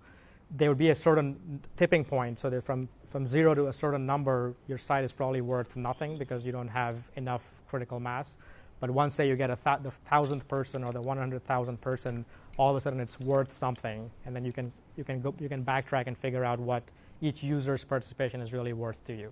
there would be a certain tipping point. So that from 0 to a certain number, your site is probably worth nothing because you don't have enough critical mass. But once, say, you get the 1,000th person or the 100,000th person, all of a sudden it's worth something, and then you can backtrack and figure out what each user's participation is really worth to you.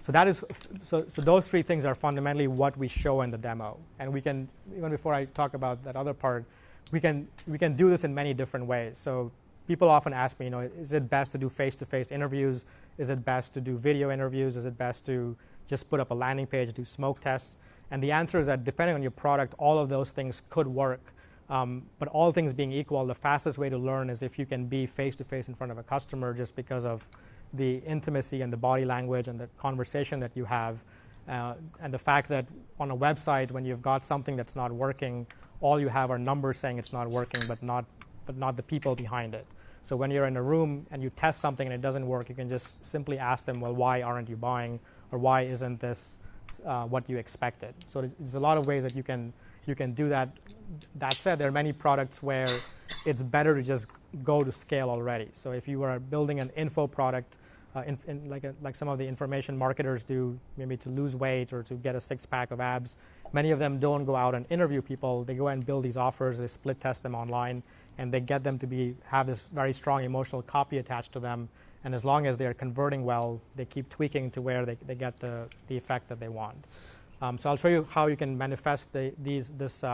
So that is so those three things are fundamentally what we show in the demo. And we can, even before I talk about that other part, we can do this in many different ways. So people often ask me, is it best to do face-to-face interviews? Is it best to do video interviews? Is it best to just put up a landing page, do smoke tests? And the answer is that depending on your product, all of those things could work. But all things being equal, the fastest way to learn is if you can be face-to-face in front of a customer just because of the intimacy and the body language and the conversation that you have. And the fact that on a website, when you've got something that's not working, all you have are numbers saying it's not working, but not the people behind it. So when you're in a room and you test something and it doesn't work, you can just simply ask them, well, why aren't you buying? Or why isn't this what you expected? So there's a lot of ways that you can do that. That said, there are many products where it's better to just go to scale already. So if you are building an info product, like some of the information marketers do, maybe to lose weight or to get a six-pack of abs, many of them don't go out and interview people. They go and build these offers. They split test them online, and they get them to have this very strong emotional copy attached to them. And as long as they're converting well, they keep tweaking to where they get the effect that they want. So I'll show you how you can manifest this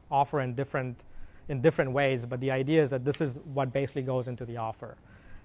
offer in different ways. But the idea is that this is what basically goes into the offer.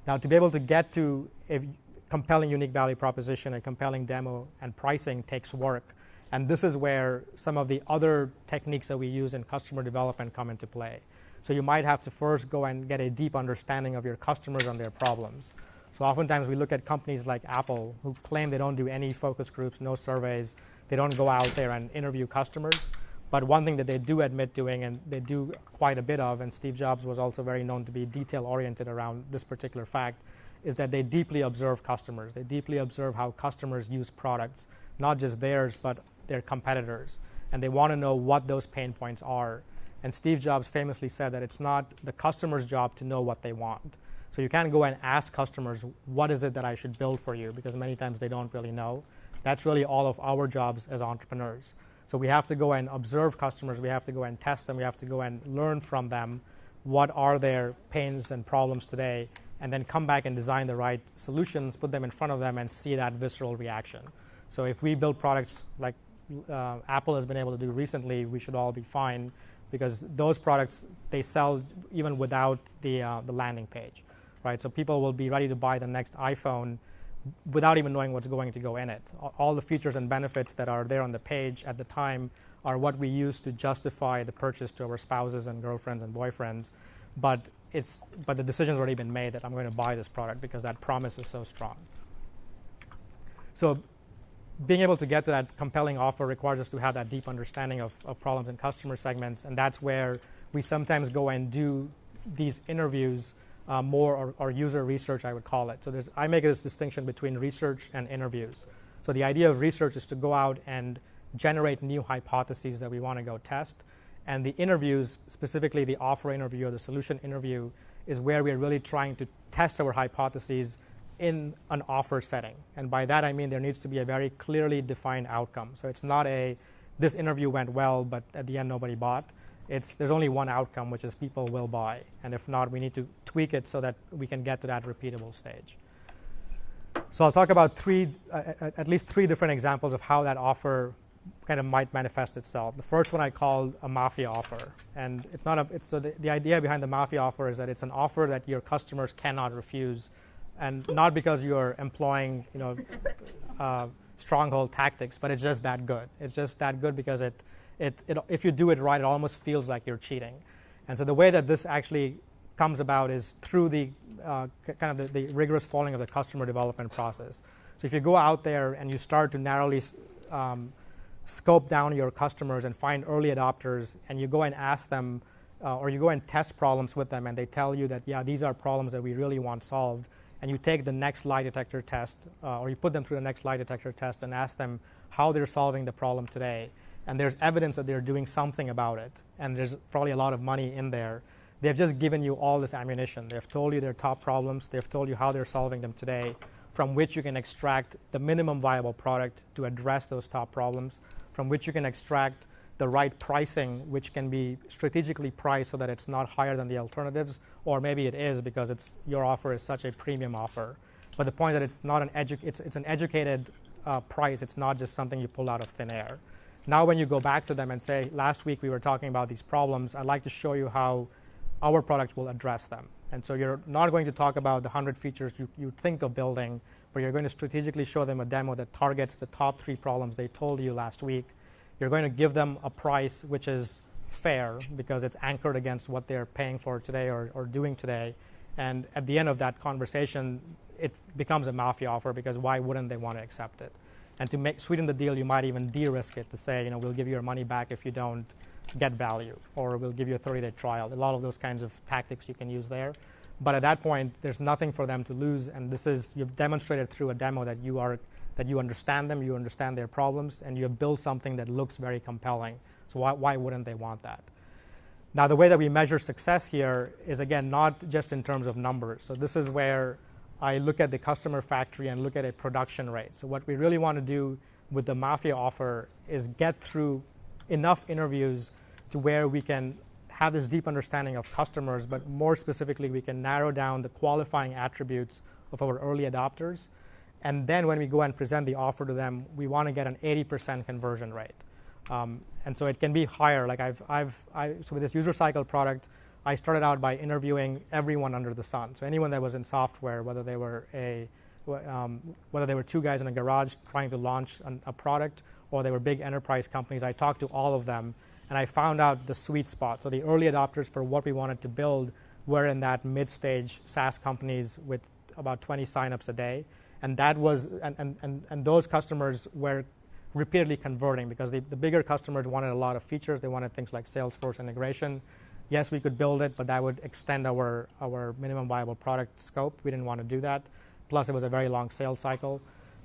Now, to be able to get to a compelling unique value proposition, a compelling demo, and pricing takes work. And this is where some of the other techniques that we use in customer development come into play. So you might have to first go and get a deep understanding of your customers and their problems. So oftentimes we look at companies like Apple who claim they don't do any focus groups, no surveys. They don't go out there and interview customers. But one thing that they do admit doing, and they do quite a bit of, and Steve Jobs was also very known to be detail-oriented around this particular fact, is that they deeply observe customers. They deeply observe how customers use products, not just theirs, but their competitors. And they want to know what those pain points are. And Steve Jobs famously said that it's not the customer's job to know what they want. So you can't go and ask customers, what is it that I should build for you? Because many times they don't really know. That's really all of our jobs as entrepreneurs. So we have to go and observe customers. We have to go and test them. We have to go and learn from them what are their pains and problems today, and then come back and design the right solutions, put them in front of them, and see that visceral reaction. So if we build products like Apple has been able to do recently, we should all be fine, because those products, they sell even without the landing page, right? So people will be ready to buy the next iPhone without even knowing what's going to go in it. All the features and benefits that are there on the page at the time are what we use to justify the purchase to our spouses and girlfriends and boyfriends. But the decision's already been made that I'm going to buy this product because that promise is so strong. So being able to get to that compelling offer requires us to have that deep understanding of problems and customer segments, and that's where we sometimes go and do these interviews more, or user research, I would call it. So I make this distinction between research and interviews. So the idea of research is to go out and generate new hypotheses that we want to go test. And the interviews, specifically the offer interview or the solution interview, is where we're really trying to test our hypotheses in an offer setting. And by that I mean there needs to be a very clearly defined outcome. So it's not this interview went well, but at the end nobody bought. There's only one outcome, which is people will buy. And if not, we need to tweak it so that we can get to that repeatable stage. So I'll talk about at least three different examples of how that offer kind of might manifest itself. The first one I called a mafia offer. And the idea behind the mafia offer is that it's an offer that your customers cannot refuse, and not because you're employing stronghold tactics, but it's just that good. It's just that good because if you do it right, it almost feels like you're cheating. And so the way that this actually comes about is through the kind of the rigorous following of the customer development process. So if you go out there and you start to narrowly scope down your customers and find early adopters, and you go and ask them, or you go and test problems with them, and they tell you that, yeah, these are problems that we really want solved, and you take the next lie detector test, or you put them through the next lie detector test and ask them how they're solving the problem today, and there's evidence that they're doing something about it, and there's probably a lot of money in there. They've just given you all this ammunition. They've told you their top problems. They've told you how they're solving them today, from which you can extract the minimum viable product to address those top problems, from which you can extract the right pricing, which can be strategically priced so that it's not higher than the alternatives, or maybe it is because your offer is such a premium offer. But the point is that it's not it's an educated price. It's not just something you pull out of thin air. Now when you go back to them and say, last week we were talking about these problems, I'd like to show you how our product will address them. And so you're not going to talk about the 100 features you think of building, but you're going to strategically show them a demo that targets the top 3 problems they told you last week. You're going to give them a price which is fair because it's anchored against what they're paying for today or doing today. And at the end of that conversation, it becomes a mafia offer, because why wouldn't they want to accept it? And to sweeten the deal, you might even de-risk it to say, we'll give you your money back if you don't get value, or we'll give you a 30-day trial. A lot of those kinds of tactics you can use there. But at that point, there's nothing for them to lose, and you've demonstrated through a demo that you understand them, you understand their problems, and you have built something that looks very compelling. So why wouldn't they want that? Now, the way that we measure success here is, again, not just in terms of numbers. So this is where I look at the customer factory and look at a production rate. So what we really want to do with the mafia offer is get through enough interviews to where we can have this deep understanding of customers, but more specifically, we can narrow down the qualifying attributes of our early adopters. And then when we go and present the offer to them, we want to get an 80% conversion rate. And so it can be higher. Like so with this user cycle product, I started out by interviewing everyone under the sun. So anyone that was in software, whether they were 2 guys in a garage trying to launch a product, or they were big enterprise companies, I talked to all of them, and I found out the sweet spot. So the early adopters for what we wanted to build were in that mid-stage SaaS companies with about 20 signups a day, and that was and those customers were repeatedly converting, because the bigger customers wanted a lot of features. They wanted things like Salesforce integration. Yes, we could build it, but that would extend our minimum viable product scope. We didn't want to do that. Plus, it was a very long sales cycle.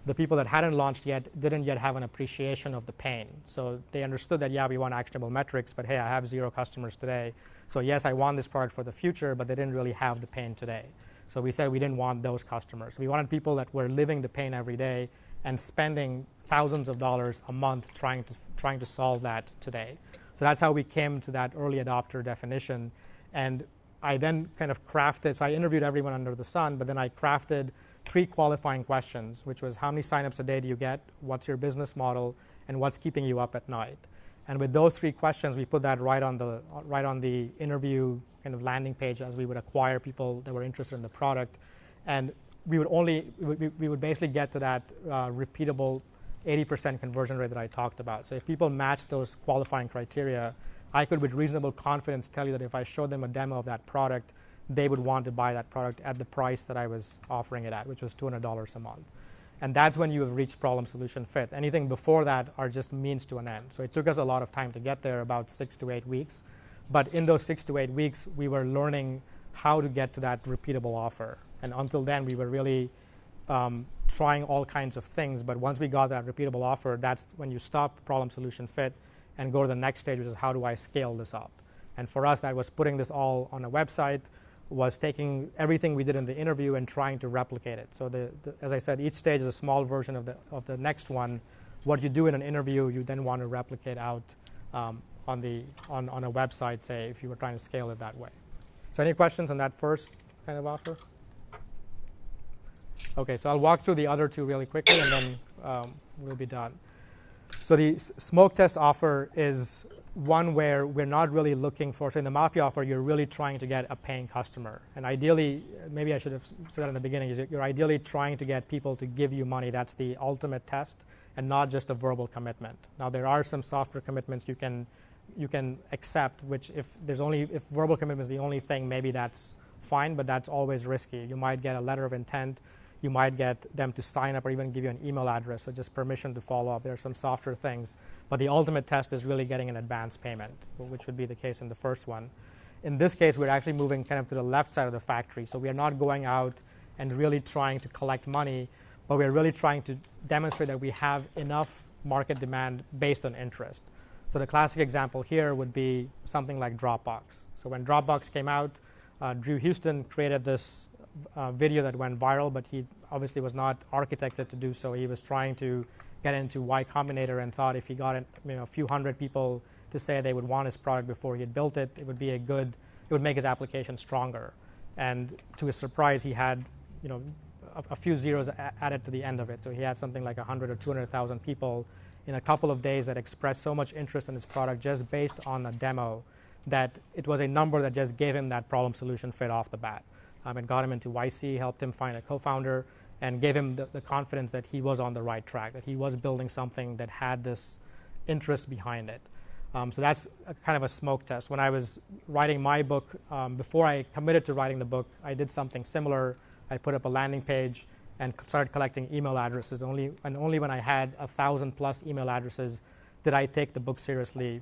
The people that hadn't launched yet didn't yet have an appreciation of the pain. So they understood that, yeah, we want actionable metrics, but hey, I have 0 customers today. So yes, I want this product for the future, but they didn't really have the pain today. So we said we didn't want those customers. We wanted people that were living the pain every day and spending thousands of dollars a month trying to solve that today. So that's how we came to that early adopter definition. And I then kind of crafted, so I interviewed everyone under the sun, but then I crafted 3 qualifying questions, which was how many signups a day do you get, what's your business model, and what's keeping you up at night. And with those 3 questions, we put that right on the interview kind of landing page as we would acquire people that were interested in the product. And we would basically get to that repeatable 80% conversion rate that I talked about. So if people match those qualifying criteria, I could with reasonable confidence tell you that if I showed them a demo of that product, they would want to buy that product at the price that I was offering it at, which was $200 a month. And that's when you have reached problem solution fit. Anything before that are just means to an end. So it took us a lot of time to get there, about 6 to 8 weeks. But in those 6 to 8 weeks, we were learning how to get to that repeatable offer. And until then, we were really trying all kinds of things. But once we got that repeatable offer, that's when you stop problem solution fit and go to the next stage, which is how do I scale this up? And for us, that was putting this all on a website, was taking everything we did in the interview and trying to replicate it. So as I said, each stage is a small version of the next one. What you do in an interview, you then want to replicate out on a website, say, if you were trying to scale it that way. So any questions on that first kind of offer? Okay, so I'll walk through the other 2 really quickly, and then we'll be done. So the smoke test offer is one where we're not really looking for, so in the Mafia offer, you're really trying to get a paying customer. And ideally, maybe I should have said that in the beginning, is you're ideally trying to get people to give you money. That's the ultimate test, and not just a verbal commitment. Now, there are some software commitments you can accept, which if verbal commitment is the only thing, maybe that's fine, but that's always risky. You might get a letter of intent. You might get them to sign up or even give you an email address, so just permission to follow up. There are some softer things. But the ultimate test is really getting an advance payment, which would be the case in the first one. In this case, we're actually moving kind of to the left side of the factory. So we are not going out and really trying to collect money, but we're really trying to demonstrate that we have enough market demand based on interest. So the classic example here would be something like Dropbox. So when Dropbox came out, Drew Houston created this video that went viral, but he obviously was not architected to do so. He was trying to get into Y Combinator and thought if he got a few hundred people to say they would want his product before he had built it, it would make his application stronger. And to his surprise, he had a few zeros added to the end of it. So he had something like 100 or 200,000 people in a couple of days that expressed so much interest in his product just based on a demo that it was a number that just gave him that problem solution fit off the bat. And got him into YC, helped him find a co-founder, and gave him the confidence that he was on the right track, that he was building something that had this interest behind it. So that's kind of a smoke test. When I was writing my book, before I committed to writing the book, I did something similar. I put up a landing page and started collecting email addresses. Only when I had 1,000+ email addresses did I take the book seriously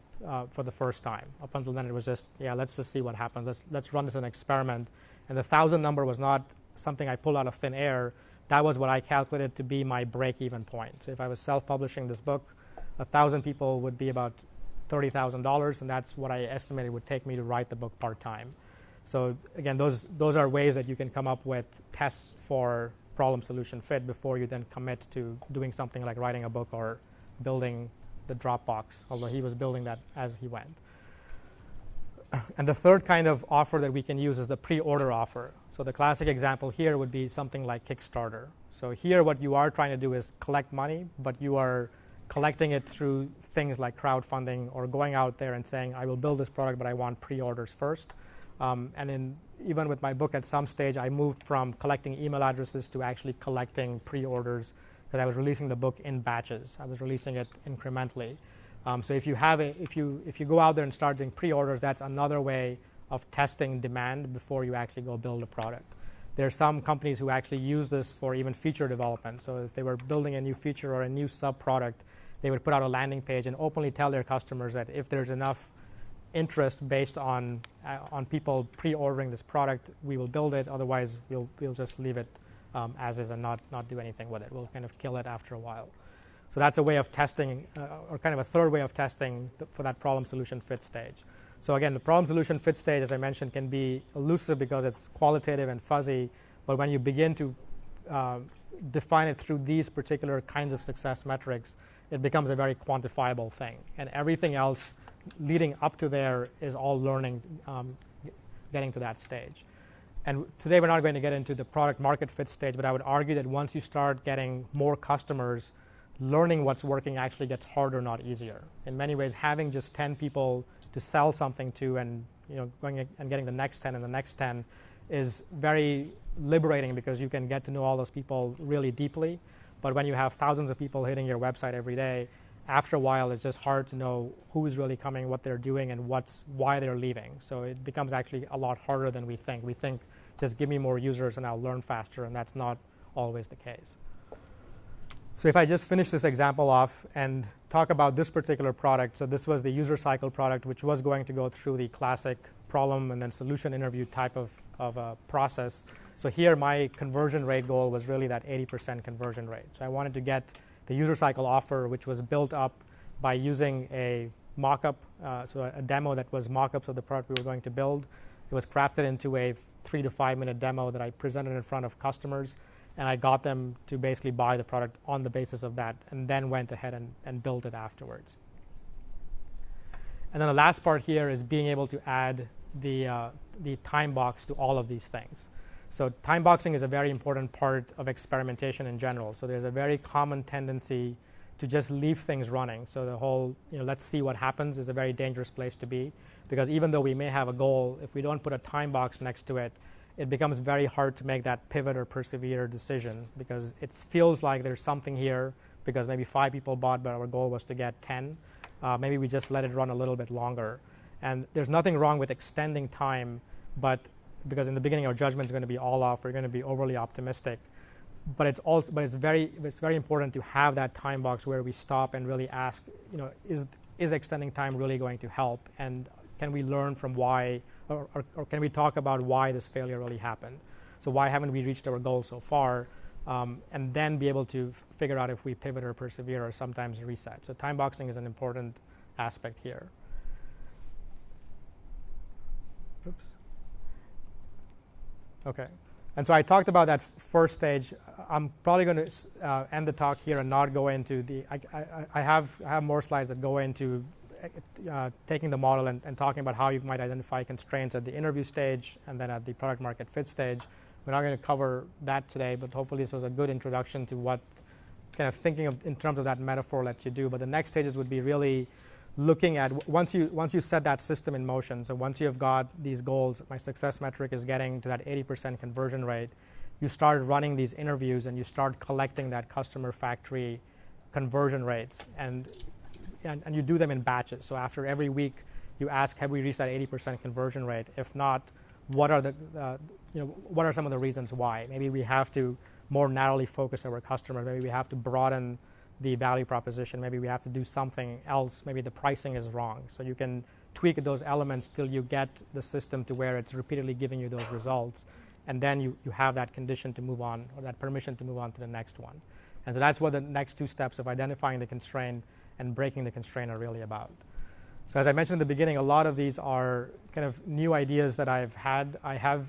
for the first time. Up until then, it was just, let's just see what happens. Let's run this as an experiment. And the 1,000 number was not something I pulled out of thin air. That was what I calculated to be my break-even point. So if I was self-publishing this book, 1,000 people would be about $30,000, and that's what I estimated would take me to write the book part-time. So again, those are ways that you can come up with tests for problem solution fit before you then commit to doing something like writing a book or building the Dropbox, although he was building that as he went. And the third kind of offer that we can use is the pre-order offer. So the classic example here would be something like Kickstarter. So here what you are trying to do is collect money, but you are collecting it through things like crowdfunding or going out there and saying, I will build this product, but I want pre-orders first. Even with my book, at some stage, I moved from collecting email addresses to actually collecting pre-orders, because I was releasing the book in batches. I was releasing it incrementally. So if you go out there and start doing pre-orders, that's another way of testing demand before you actually go build a product. There are some companies who actually use this for even feature development. So if they were building a new feature or a new sub-product, they would put out a landing page and openly tell their customers that if there's enough interest based on people pre-ordering this product, we will build it. Otherwise, we'll just leave it as is and not do anything with it. We'll kind of kill it after a while. So that's a way of testing, or kind of a third way of testing for that problem solution fit stage. So again, the problem solution fit stage, as I mentioned, can be elusive because it's qualitative and fuzzy. But when you begin to define it through these particular kinds of success metrics, it becomes a very quantifiable thing. And everything else leading up to there is all learning, getting to that stage. And today we're not going to get into the product market fit stage, but I would argue that once you start getting more customers, learning what's working actually gets harder, not easier. In many ways, having just 10 people to sell something to and going and getting the next 10 and the next 10 is very liberating because you can get to know all those people really deeply. But when you have thousands of people hitting your website every day, after a while, it's just hard to know who's really coming, what they're doing, and why they're leaving. So it becomes actually a lot harder than we think. We think, just give me more users and I'll learn faster, and that's not always the case. So if I just finish this example off and talk about this particular product, so this was the user cycle product, which was going to go through the classic problem and then solution interview type of process. So here my conversion rate goal was really that 80% conversion rate. So I wanted to get the user cycle offer, which was built up by using a mock-up, so a demo that was mock-ups of the product we were going to build. It was crafted into a 3 to 5 minute demo that I presented in front of customers, and I got them to basically buy the product on the basis of that, and then went ahead and built it afterwards. And then the last part here is being able to add the time box to all of these things. So time boxing is a very important part of experimentation in general. So there's a very common tendency to just leave things running. So the whole, let's see what happens is a very dangerous place to be, because even though we may have a goal, if we don't put a time box next to it, it becomes very hard to make that pivot or persevere decision, because it feels like there's something here because maybe 5 people bought, but our goal was to get 10. Maybe we just let it run a little bit longer. And there's nothing wrong with extending time, but because in the beginning our judgment is going to be all off, we're going to be overly optimistic. But it's very important to have that time box where we stop and really ask, is extending time really going to help? And can we learn from why, or can we talk about why this failure really happened? So why haven't we reached our goal so far? And then be able to figure out if we pivot or persevere or sometimes reset. So time boxing is an important aspect here. Oops. Okay. And so I talked about that first stage. I'm probably going to end the talk here and not go into the. I have more slides that go into taking the model and talking about how you might identify constraints at the interview stage and then at the product market fit stage. We're not going to cover that today, but hopefully this was a good introduction to what kind of thinking of in terms of that metaphor lets you do. But the next stages would be really looking at once you set that system in motion. So once you have got these goals, my success metric is getting to that 80% conversion rate. You start running these interviews and you start collecting that customer factory conversion rates, and you do them in batches. So after every week, you ask, have we reached that 80% conversion rate? If not, what are what are some of the reasons why? Maybe we have to more narrowly focus our customers. Maybe we have to broaden the value proposition. Maybe we have to do something else. Maybe the pricing is wrong. So you can tweak those elements till you get the system to where it's repeatedly giving you those results. And then you have that condition to move on, or that permission to move on to the next one. And so that's what the next 2 steps of identifying the constraint and breaking the constraint are really about. So as I mentioned in the beginning, a lot of these are kind of new ideas that I've had. I have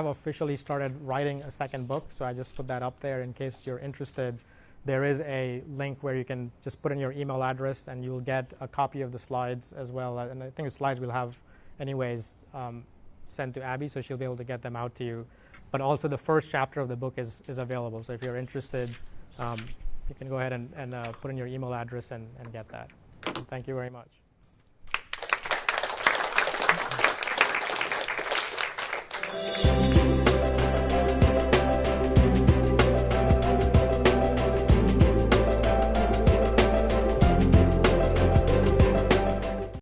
officially started writing a second book, so I just put that up there in case you're interested. There is a link where you can just put in your email address and you'll get a copy of the slides as well. And I think the slides we'll have anyways sent to Abby, so she'll be able to get them out to you. But also the first chapter of the book is available. So if you're interested, you can go ahead and put in your email address and get that. And thank you very much.